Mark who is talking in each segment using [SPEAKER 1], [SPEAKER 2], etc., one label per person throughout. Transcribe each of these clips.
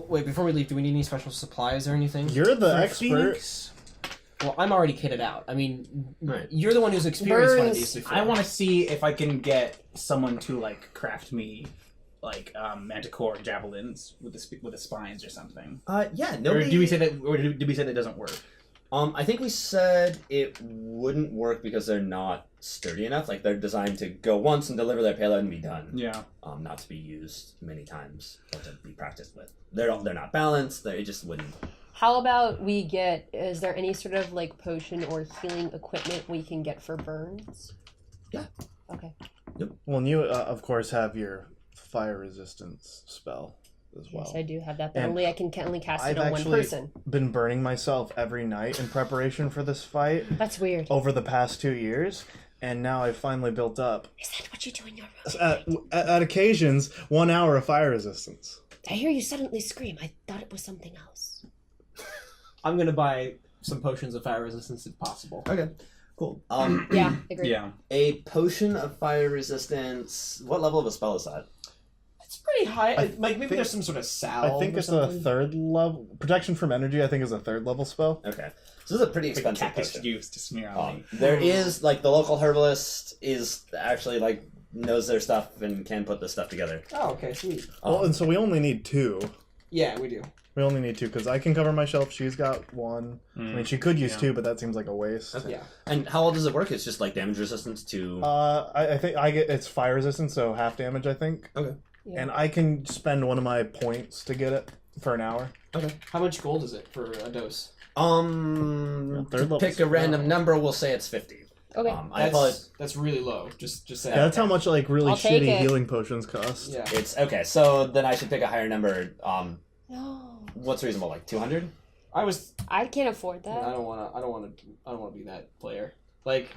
[SPEAKER 1] wait, before we leave, do we need any special supplies or anything?
[SPEAKER 2] You're the
[SPEAKER 3] For
[SPEAKER 2] expert.
[SPEAKER 3] Phoenix,
[SPEAKER 1] Well, I'm already kitted out. I mean,
[SPEAKER 4] Right.
[SPEAKER 1] you're the one who's experienced one of these before.
[SPEAKER 3] I want to see if I can get someone to like craft me like manticore javelins with the spines or something.
[SPEAKER 4] Yeah,
[SPEAKER 3] Or
[SPEAKER 4] nobody...
[SPEAKER 3] do we say that? Or did we say that doesn't work?
[SPEAKER 4] I think we said it wouldn't work because they're not sturdy enough. Like, they're designed to go once and deliver their payload and be done.
[SPEAKER 3] Yeah.
[SPEAKER 4] Not to be used many times, or to be practiced with. They're not balanced. It just wouldn't...
[SPEAKER 5] How about we get, is there any sort of like potion or healing equipment we can get for burns?
[SPEAKER 4] Yeah.
[SPEAKER 5] Okay.
[SPEAKER 2] Well, and you, of course, have your fire resistance spell as well.
[SPEAKER 5] Yes, I do have that, but
[SPEAKER 2] And
[SPEAKER 5] I can only cast
[SPEAKER 2] I've
[SPEAKER 5] it on one
[SPEAKER 2] actually
[SPEAKER 5] person.
[SPEAKER 2] been burning myself every night in preparation for this fight
[SPEAKER 5] That's weird.
[SPEAKER 2] over the past 2 years, and now I've finally built up,
[SPEAKER 5] Is that what you do in your room?
[SPEAKER 2] at occasions, 1 hour of fire resistance.
[SPEAKER 5] I hear you suddenly scream. I thought it was something else.
[SPEAKER 1] I'm gonna buy some potions of fire resistance if possible.
[SPEAKER 4] Okay, cool.
[SPEAKER 5] Yeah, agree.
[SPEAKER 3] Yeah.
[SPEAKER 4] A potion of fire resistance... What level of a spell is that?
[SPEAKER 1] It's pretty high.
[SPEAKER 2] I
[SPEAKER 1] Like maybe
[SPEAKER 2] think-
[SPEAKER 1] there's some sort of salve.
[SPEAKER 2] I think
[SPEAKER 1] or
[SPEAKER 2] it's
[SPEAKER 1] something.
[SPEAKER 2] a 3rd level. Protection from energy, I think, is a 3rd level spell.
[SPEAKER 4] Okay. So this is a pretty
[SPEAKER 3] Like
[SPEAKER 4] expensive
[SPEAKER 3] cactus
[SPEAKER 4] potion.
[SPEAKER 3] juice to smear on me.
[SPEAKER 4] There is, like, the local herbalist is actually, like, knows their stuff and can put this stuff together.
[SPEAKER 1] Oh, okay, sweet.
[SPEAKER 2] Well, and so we only need 2.
[SPEAKER 1] Yeah, we do.
[SPEAKER 2] We only need 2 because I can cover my shelf. She's got 1. I mean, she could use
[SPEAKER 3] Yeah.
[SPEAKER 2] 2, but that seems like a waste.
[SPEAKER 4] Okay.
[SPEAKER 1] Yeah.
[SPEAKER 4] And how well does it work? It's just, like, damage resistance to...
[SPEAKER 2] I think I get it's fire resistant, so half damage, I think.
[SPEAKER 4] Okay.
[SPEAKER 5] Yeah.
[SPEAKER 2] And I can spend one of my points to get it for an hour.
[SPEAKER 4] Okay.
[SPEAKER 1] How much gold is it for a dose?
[SPEAKER 2] Third
[SPEAKER 4] To
[SPEAKER 2] level
[SPEAKER 4] pick a
[SPEAKER 2] spell.
[SPEAKER 4] random number, we'll say it's 50.
[SPEAKER 5] Okay.
[SPEAKER 4] I call it...
[SPEAKER 1] That's really low. Just say.
[SPEAKER 2] Yeah, that's how much like really
[SPEAKER 5] I'll take
[SPEAKER 2] shitty
[SPEAKER 5] it.
[SPEAKER 2] healing potions cost.
[SPEAKER 1] Yeah.
[SPEAKER 4] It's... Okay, so then I should pick a higher number.
[SPEAKER 5] No.
[SPEAKER 4] What's reasonable? Like 200?
[SPEAKER 5] I can't afford that.
[SPEAKER 1] I don't wanna be that player. Like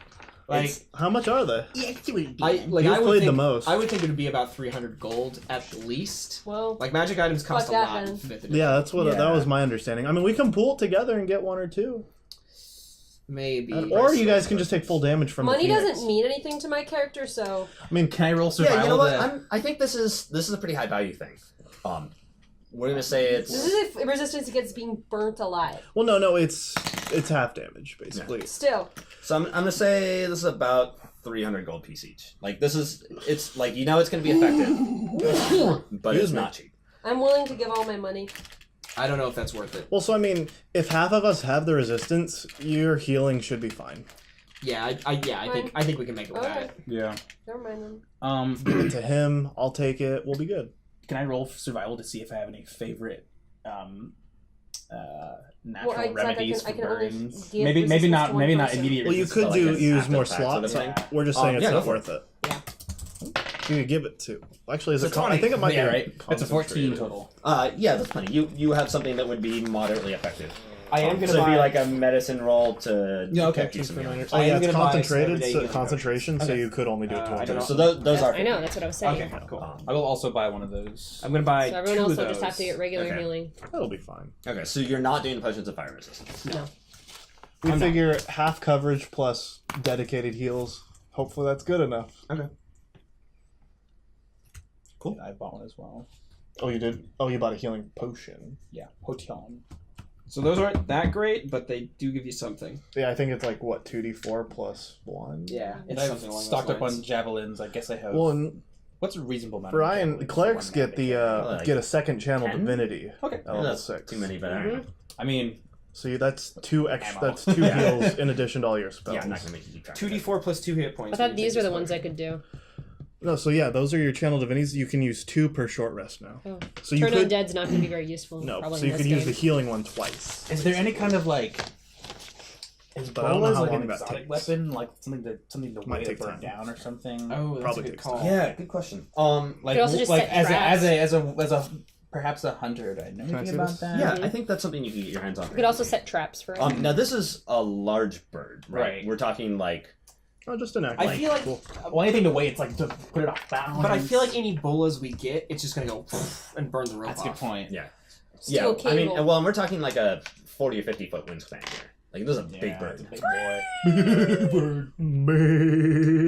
[SPEAKER 2] How much are they?
[SPEAKER 1] I would
[SPEAKER 2] played
[SPEAKER 1] think,
[SPEAKER 2] the most.
[SPEAKER 1] I would think it would be about 300 gold at least.
[SPEAKER 5] Well,
[SPEAKER 1] Like magic items cost a
[SPEAKER 5] Fuck that,
[SPEAKER 1] lot in
[SPEAKER 5] then.
[SPEAKER 1] 5th edition.
[SPEAKER 2] Yeah, that's what
[SPEAKER 4] Yeah.
[SPEAKER 2] that was my understanding. I mean, we can pool it together and get 1 or 2,
[SPEAKER 1] Maybe.
[SPEAKER 2] or you guys can just take full damage from
[SPEAKER 5] money
[SPEAKER 2] the Phoenix.
[SPEAKER 5] doesn't mean anything to my character, so
[SPEAKER 2] I mean,
[SPEAKER 3] Can I roll survival?
[SPEAKER 4] Yeah, you know what?
[SPEAKER 3] to-
[SPEAKER 4] I think this is a pretty high value thing. We're gonna say
[SPEAKER 5] this
[SPEAKER 4] it's...
[SPEAKER 5] is if resistance against being burnt alive.
[SPEAKER 2] well, no, it's half damage basically.
[SPEAKER 5] Still,
[SPEAKER 4] So I'm gonna say this is about 300 gold piece each. Like it's like it's gonna be effective, but it's not cheap.
[SPEAKER 5] I'm willing to give all my money.
[SPEAKER 1] I don't know if that's worth it.
[SPEAKER 2] Well, so I mean, if half of us have the resistance, your healing should be fine.
[SPEAKER 1] Yeah, I think we can make it with
[SPEAKER 5] Okay.
[SPEAKER 1] that.
[SPEAKER 3] Yeah.
[SPEAKER 5] Never mind then.
[SPEAKER 2] Give it to him. I'll take it. We'll be good.
[SPEAKER 3] Can I roll survival to see if I have any favorite natural
[SPEAKER 5] Well,
[SPEAKER 3] remedies
[SPEAKER 5] I
[SPEAKER 3] for
[SPEAKER 5] can only
[SPEAKER 3] burns?
[SPEAKER 5] give
[SPEAKER 3] Maybe
[SPEAKER 5] resistance
[SPEAKER 3] not
[SPEAKER 5] to one
[SPEAKER 3] not
[SPEAKER 5] person.
[SPEAKER 3] immediate.
[SPEAKER 2] Well, you
[SPEAKER 3] resistance,
[SPEAKER 2] could
[SPEAKER 3] but like
[SPEAKER 2] use
[SPEAKER 4] after
[SPEAKER 2] more
[SPEAKER 4] effects sort of
[SPEAKER 2] slots.
[SPEAKER 4] thing.
[SPEAKER 2] We're just saying it's
[SPEAKER 4] yeah,
[SPEAKER 2] not
[SPEAKER 4] go for
[SPEAKER 2] worth it.
[SPEAKER 5] Yeah.
[SPEAKER 2] You could give it to. Actually, is
[SPEAKER 4] It's
[SPEAKER 2] it?
[SPEAKER 4] a
[SPEAKER 2] I think it might
[SPEAKER 3] yeah,
[SPEAKER 2] be
[SPEAKER 3] right. It's a 14
[SPEAKER 2] concentrated.
[SPEAKER 3] total.
[SPEAKER 4] Yeah, that's plenty. You have something that would be moderately effective.
[SPEAKER 1] I am gonna
[SPEAKER 4] so it'd
[SPEAKER 1] buy
[SPEAKER 4] be like a medicine roll to
[SPEAKER 3] Yeah, okay.
[SPEAKER 4] get you some healing.
[SPEAKER 2] Oh
[SPEAKER 1] I
[SPEAKER 2] yeah,
[SPEAKER 1] am
[SPEAKER 2] it's
[SPEAKER 1] gonna buy some
[SPEAKER 2] concentrated.
[SPEAKER 1] everyday
[SPEAKER 2] So
[SPEAKER 1] healing
[SPEAKER 2] concentration, so
[SPEAKER 1] potions.
[SPEAKER 2] you could only do it
[SPEAKER 1] I
[SPEAKER 2] twice.
[SPEAKER 1] don't know.
[SPEAKER 4] So those are...
[SPEAKER 5] I know, that's what I was saying.
[SPEAKER 1] Okay, cool.
[SPEAKER 3] I will also buy one of those.
[SPEAKER 1] I'm gonna buy
[SPEAKER 5] So everyone
[SPEAKER 1] two
[SPEAKER 5] else
[SPEAKER 1] of
[SPEAKER 5] will
[SPEAKER 1] those.
[SPEAKER 5] just have to get regular
[SPEAKER 4] Okay.
[SPEAKER 5] healing.
[SPEAKER 2] That'll be fine.
[SPEAKER 4] Okay, so you're not doing the potions of fire resistance.
[SPEAKER 5] No.
[SPEAKER 2] We
[SPEAKER 1] I'm
[SPEAKER 2] figure half coverage plus dedicated heals. Hopefully that's good enough.
[SPEAKER 4] Okay.
[SPEAKER 3] Cool. I bought one as well.
[SPEAKER 2] Oh, you did? Oh, you bought a healing potion.
[SPEAKER 3] Yeah, potion.
[SPEAKER 1] So those aren't that great, but they do give you something.
[SPEAKER 2] Yeah, I think it's like, what, 2d4 plus 1?
[SPEAKER 1] Yeah,
[SPEAKER 3] And
[SPEAKER 1] it's
[SPEAKER 3] I've
[SPEAKER 1] something along
[SPEAKER 3] stocked
[SPEAKER 1] those
[SPEAKER 3] up on
[SPEAKER 1] lines.
[SPEAKER 3] javelins. I guess I have.
[SPEAKER 2] Well, and
[SPEAKER 3] What's a reasonable amount?
[SPEAKER 2] Brian,
[SPEAKER 3] of javelins
[SPEAKER 2] clerics
[SPEAKER 3] for one
[SPEAKER 2] get the
[SPEAKER 3] man?
[SPEAKER 4] Like
[SPEAKER 2] get a second channel
[SPEAKER 4] 10?
[SPEAKER 2] divinity.
[SPEAKER 3] Okay.
[SPEAKER 2] at
[SPEAKER 4] Yeah,
[SPEAKER 2] level
[SPEAKER 4] that's
[SPEAKER 2] 6.
[SPEAKER 4] too many, but I don't know.
[SPEAKER 3] I mean,
[SPEAKER 2] So that's 2 extra.
[SPEAKER 3] Ammo.
[SPEAKER 2] That's 2 heals in addition to all your spells.
[SPEAKER 4] Yeah, I'm not gonna make you keep track. of it.
[SPEAKER 1] 2d4 plus 2 hit points.
[SPEAKER 5] I
[SPEAKER 1] when
[SPEAKER 5] thought
[SPEAKER 1] you
[SPEAKER 5] these
[SPEAKER 1] take
[SPEAKER 5] were the
[SPEAKER 1] this
[SPEAKER 5] ones I
[SPEAKER 1] one.
[SPEAKER 5] could do.
[SPEAKER 2] No, so yeah, those are your channel divinities. You can use 2 per short rest now.
[SPEAKER 5] Oh.
[SPEAKER 2] So you
[SPEAKER 5] Turn
[SPEAKER 2] could
[SPEAKER 5] Undead's not going to be very useful.
[SPEAKER 2] no.
[SPEAKER 5] probably
[SPEAKER 2] So
[SPEAKER 5] in
[SPEAKER 2] you
[SPEAKER 5] this
[SPEAKER 2] could use the
[SPEAKER 5] game.
[SPEAKER 2] healing one twice.
[SPEAKER 3] is there any kind of like? Is
[SPEAKER 2] But I don't know
[SPEAKER 3] bolas
[SPEAKER 2] how
[SPEAKER 3] like
[SPEAKER 2] long
[SPEAKER 3] an
[SPEAKER 2] that
[SPEAKER 3] exotic
[SPEAKER 2] takes.
[SPEAKER 3] weapon, like something to
[SPEAKER 2] Might
[SPEAKER 3] weigh
[SPEAKER 2] take
[SPEAKER 3] the bird
[SPEAKER 2] time.
[SPEAKER 3] down or something?
[SPEAKER 1] Oh, that's
[SPEAKER 2] Probably
[SPEAKER 1] a good
[SPEAKER 2] takes
[SPEAKER 1] call.
[SPEAKER 2] time.
[SPEAKER 4] Yeah, good question.
[SPEAKER 3] Like
[SPEAKER 5] could also just
[SPEAKER 3] like
[SPEAKER 5] set
[SPEAKER 3] as
[SPEAKER 5] traps.
[SPEAKER 3] a perhaps a hunter. Do I know
[SPEAKER 2] Can I
[SPEAKER 3] anything
[SPEAKER 2] see
[SPEAKER 3] about
[SPEAKER 2] this?
[SPEAKER 3] that?
[SPEAKER 4] Yeah, I think that's something you can get your hands on.
[SPEAKER 5] You could also set traps for it.
[SPEAKER 4] Now this is a large bird, right?
[SPEAKER 3] Right.
[SPEAKER 4] We're talking like...
[SPEAKER 2] Oh, just an act.
[SPEAKER 1] I feel like,
[SPEAKER 2] Cool.
[SPEAKER 3] Well, anything to weigh, it's like to put it off balance.
[SPEAKER 1] but I feel like any bolas we get, it's just gonna go and burn the rope
[SPEAKER 3] that's a
[SPEAKER 1] off.
[SPEAKER 3] good point.
[SPEAKER 4] Yeah.
[SPEAKER 5] Steel
[SPEAKER 4] I mean,
[SPEAKER 5] cable.
[SPEAKER 4] well, and we're talking like a 40 or 50 foot wingspan here. Like, this is a big
[SPEAKER 3] Yeah,
[SPEAKER 4] bird.
[SPEAKER 3] it's a big boy.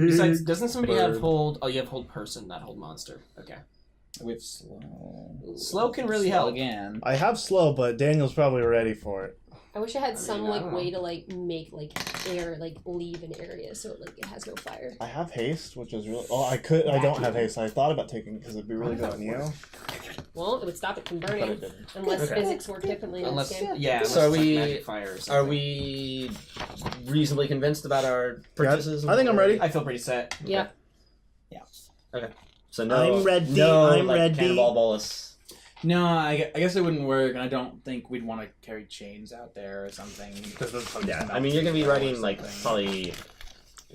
[SPEAKER 1] Besides, doesn't somebody have
[SPEAKER 2] Bird.
[SPEAKER 1] hold? Oh, you have hold person, not hold monster. Okay.
[SPEAKER 3] We have slow.
[SPEAKER 1] Slow can really
[SPEAKER 3] Slow
[SPEAKER 1] help.
[SPEAKER 3] again.
[SPEAKER 2] I have slow, but Daniel's probably ready for it.
[SPEAKER 5] I wish I had some
[SPEAKER 1] I
[SPEAKER 5] like
[SPEAKER 1] don't
[SPEAKER 5] way to like make like air like leave an area so like it has no fire.
[SPEAKER 2] I have haste, which is really. Oh, I could. I don't have haste. I thought about taking it because it'd be really good on you.
[SPEAKER 5] Well, it would stop it from
[SPEAKER 2] But it
[SPEAKER 5] burning
[SPEAKER 2] didn't.
[SPEAKER 5] unless
[SPEAKER 4] Okay.
[SPEAKER 5] physics work differently in this game.
[SPEAKER 1] Yeah.
[SPEAKER 4] So
[SPEAKER 1] unless it's,
[SPEAKER 4] we-
[SPEAKER 1] like, magic fire or
[SPEAKER 4] Are
[SPEAKER 1] something.
[SPEAKER 4] we reasonably convinced about our purchases?
[SPEAKER 2] I think I'm ready.
[SPEAKER 1] I feel pretty set.
[SPEAKER 5] Yeah.
[SPEAKER 4] So no,
[SPEAKER 2] I'm ready,
[SPEAKER 4] No,
[SPEAKER 2] I'm
[SPEAKER 4] like,
[SPEAKER 2] ready.
[SPEAKER 4] Cannonball bolus.
[SPEAKER 3] No, I guess it wouldn't work, and I don't think we'd want to carry chains out there or something. Because those probably
[SPEAKER 4] Yeah,
[SPEAKER 3] just
[SPEAKER 4] I mean you're gonna be
[SPEAKER 3] melt
[SPEAKER 4] riding
[SPEAKER 3] or
[SPEAKER 4] like
[SPEAKER 3] something.
[SPEAKER 4] probably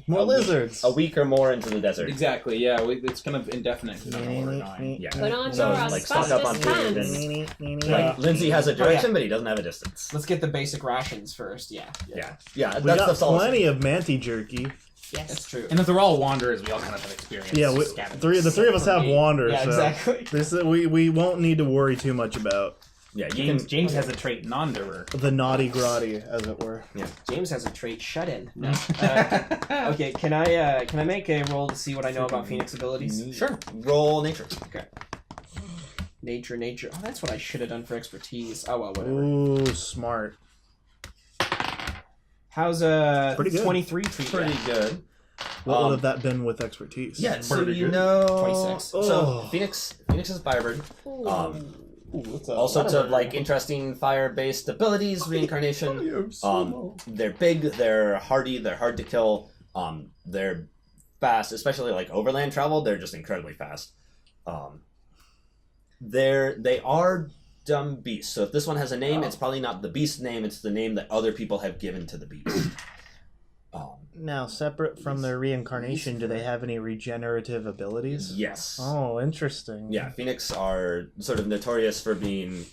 [SPEAKER 2] More lizards.
[SPEAKER 4] a week or more into the desert.
[SPEAKER 3] Exactly. Yeah, it's kind of indefinite. 'Cause I don't know where we're going.
[SPEAKER 4] Yeah.
[SPEAKER 5] Put on
[SPEAKER 4] So,
[SPEAKER 5] your
[SPEAKER 4] like, stock up on
[SPEAKER 5] asbestos
[SPEAKER 4] food
[SPEAKER 5] pants.
[SPEAKER 4] and like Lindsey has a direction, but he doesn't have a distance.
[SPEAKER 1] Let's get the basic rations first. Yeah.
[SPEAKER 4] Yeah,
[SPEAKER 2] We
[SPEAKER 4] that's
[SPEAKER 2] got
[SPEAKER 4] the solid.
[SPEAKER 2] plenty of manti jerky.
[SPEAKER 5] Yes.
[SPEAKER 1] That's true.
[SPEAKER 3] And if they're all wanderers, we all kind of have experience.
[SPEAKER 2] Yeah,
[SPEAKER 3] scavenging.
[SPEAKER 2] the three of us have wander,
[SPEAKER 1] Yeah,
[SPEAKER 2] so
[SPEAKER 1] exactly.
[SPEAKER 2] this we won't need to worry too much about
[SPEAKER 4] Yeah, you
[SPEAKER 3] James,
[SPEAKER 4] can.
[SPEAKER 3] James has a trait non-durer.
[SPEAKER 2] the naughty grotty, as it were.
[SPEAKER 1] James has a trait shut in. No. Okay, can I make a roll to see what I know about Phoenix abilities?
[SPEAKER 4] Sure. Roll nature.
[SPEAKER 1] Nature. Oh, that's what I should have done for expertise. Oh well, whatever.
[SPEAKER 2] Ooh, smart.
[SPEAKER 1] How's
[SPEAKER 2] Pretty good.
[SPEAKER 1] 23 treat?
[SPEAKER 4] Pretty
[SPEAKER 1] you?
[SPEAKER 4] good.
[SPEAKER 2] What would have that been with expertise?
[SPEAKER 4] Yeah, so
[SPEAKER 3] Pretty
[SPEAKER 4] you
[SPEAKER 3] good.
[SPEAKER 4] know.
[SPEAKER 1] 26.
[SPEAKER 4] So
[SPEAKER 2] Oh.
[SPEAKER 4] Phoenix is Firebird.
[SPEAKER 5] Ooh.
[SPEAKER 2] Ooh, what's
[SPEAKER 4] All sorts of like interesting fire-based abilities, reincarnation. They're big, they're hardy, they're hard to kill. They're fast, especially like overland travel. They're just incredibly fast. They are dumb beasts. So if this one has a name, it's probably not the beast name. It's the name that other people have given to the beast.
[SPEAKER 2] Now, separate from their reincarnation, do they have any regenerative abilities?
[SPEAKER 4] Yes.
[SPEAKER 2] Oh, interesting.
[SPEAKER 4] Yeah, Phoenix are sort of notorious for being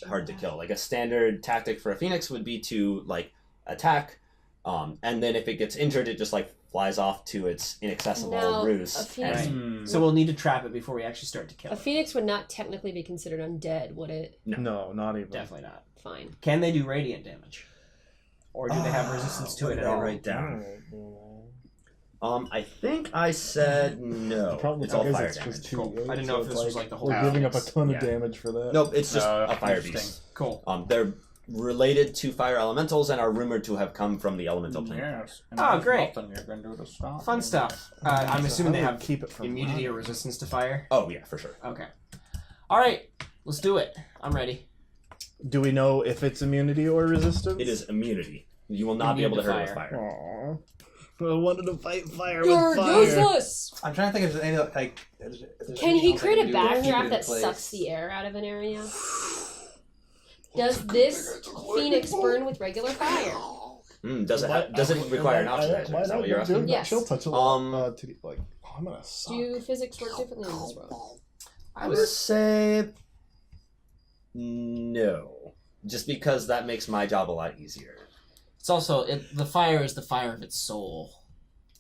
[SPEAKER 4] hard to kill. Like a standard tactic for a Phoenix would be to like attack, and then if it gets injured, it just like flies off to its inaccessible
[SPEAKER 5] Now,
[SPEAKER 4] roost.
[SPEAKER 5] a Phoenix-
[SPEAKER 4] And-
[SPEAKER 1] So we'll need to trap it before we actually start to kill
[SPEAKER 5] A
[SPEAKER 1] it.
[SPEAKER 5] phoenix would not technically be considered undead, would it?
[SPEAKER 2] No, not even.
[SPEAKER 1] Definitely not.
[SPEAKER 5] Fine.
[SPEAKER 1] Can they do radiant damage? Or do they have resistance to it at all?
[SPEAKER 4] Right down. I think I said no. It's all fire damage.
[SPEAKER 1] Cool. I didn't know if this was like the whole
[SPEAKER 2] We're giving up a
[SPEAKER 1] Phoenix.
[SPEAKER 2] ton
[SPEAKER 4] Yeah.
[SPEAKER 2] of damage for that.
[SPEAKER 4] Nope, it's just
[SPEAKER 3] No,
[SPEAKER 4] a fire
[SPEAKER 3] interesting.
[SPEAKER 4] beast.
[SPEAKER 1] Cool.
[SPEAKER 4] They're related to fire elementals and are rumored to have come from the elemental plane.
[SPEAKER 3] Yes.
[SPEAKER 1] Oh, great.
[SPEAKER 3] Nothing you're going to do to stop
[SPEAKER 1] Fun
[SPEAKER 3] me.
[SPEAKER 1] stuff. I'm assuming they have
[SPEAKER 2] keep it from
[SPEAKER 1] immunity or resistance to fire.
[SPEAKER 4] Oh yeah, for sure.
[SPEAKER 1] Okay. All right. Let's do it. I'm ready.
[SPEAKER 2] Do we know if it's immunity or resistance?
[SPEAKER 4] It is immunity. You will not be
[SPEAKER 1] Immune
[SPEAKER 4] able to
[SPEAKER 1] to
[SPEAKER 4] hurt it with
[SPEAKER 1] fire.
[SPEAKER 4] fire.
[SPEAKER 2] Aww. I wanted to fight fire
[SPEAKER 5] You're
[SPEAKER 2] with fire.
[SPEAKER 5] useless!
[SPEAKER 3] I'm trying to think if there's any like. If there's
[SPEAKER 5] Can
[SPEAKER 3] anything
[SPEAKER 5] he
[SPEAKER 3] else I
[SPEAKER 5] create a
[SPEAKER 3] do to keep it
[SPEAKER 5] backdraft
[SPEAKER 3] in
[SPEAKER 5] that
[SPEAKER 3] place.
[SPEAKER 5] sucks the air out of an area? Does this phoenix burn with regular fire?
[SPEAKER 4] Does it require an oxidizer? Is that what you're asking?
[SPEAKER 5] Yes.
[SPEAKER 2] She'll touch a like, I'm gonna suck.
[SPEAKER 5] Do physics work differently in this world?
[SPEAKER 4] I would say no, just because that makes my job a lot easier.
[SPEAKER 1] It's also the fire is the fire of its soul.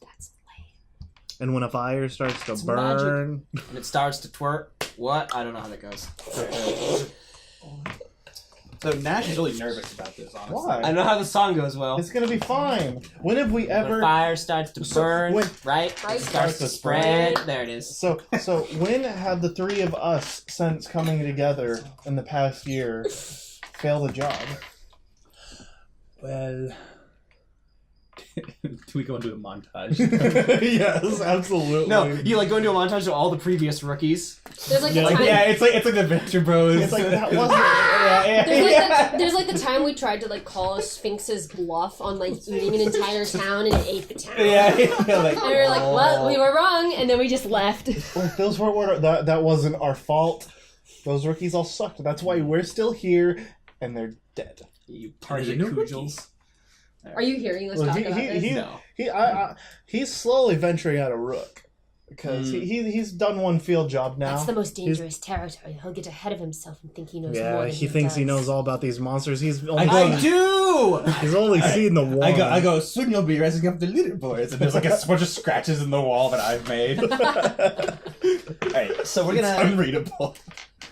[SPEAKER 5] That's lame.
[SPEAKER 2] And when a fire starts to
[SPEAKER 1] It's
[SPEAKER 2] burn,
[SPEAKER 1] And it starts to twerk. What? I don't know how that goes.
[SPEAKER 3] So Gnash is really nervous about this, honestly.
[SPEAKER 2] why?
[SPEAKER 1] I know how the song goes well.
[SPEAKER 2] It's gonna be fine. When have we
[SPEAKER 1] When
[SPEAKER 2] ever?
[SPEAKER 1] fire starts to
[SPEAKER 2] So,
[SPEAKER 1] burn,
[SPEAKER 2] when-
[SPEAKER 1] right?
[SPEAKER 5] Right.
[SPEAKER 1] It starts to spread. There it is.
[SPEAKER 2] So when have the three of us, since coming together in the past year, failed a job?
[SPEAKER 3] Well, do we go into a montage?
[SPEAKER 2] Yes, absolutely.
[SPEAKER 1] No, you like go into a montage of all the previous rookies.
[SPEAKER 5] There's like
[SPEAKER 2] Yeah,
[SPEAKER 5] the
[SPEAKER 2] like,
[SPEAKER 5] time.
[SPEAKER 3] it's like the Venture Bros.
[SPEAKER 2] It's like that wasn't.
[SPEAKER 5] There's like the time we tried to like call a Sphinx's bluff on like eating an entire town and it ate the town.
[SPEAKER 3] yeah, like,
[SPEAKER 5] And we were like, well, we were wrong, and then we just left.
[SPEAKER 2] Like, those weren't that wasn't our fault. Those rookies all sucked. That's why we're still here, and they're dead.
[SPEAKER 1] You party
[SPEAKER 3] There's a
[SPEAKER 1] of
[SPEAKER 3] new
[SPEAKER 1] Kujals.
[SPEAKER 5] Are you hearing us
[SPEAKER 2] Well,
[SPEAKER 5] talk about this?
[SPEAKER 1] No.
[SPEAKER 2] He's slowly venturing out of Rook because he's done one field job now.
[SPEAKER 5] That's the most dangerous territory. He'll get ahead of himself and think he knows more
[SPEAKER 2] Yeah,
[SPEAKER 5] than
[SPEAKER 2] he thinks he
[SPEAKER 5] does.
[SPEAKER 2] knows all about these monsters. He's only
[SPEAKER 1] I do.
[SPEAKER 2] he's only seen the one.
[SPEAKER 3] I go, soon you'll be rising up the leaderboards, and there's like a bunch of scratches in the wall that I've made.
[SPEAKER 4] All right, so we're
[SPEAKER 3] It's
[SPEAKER 4] gonna
[SPEAKER 3] unreadable.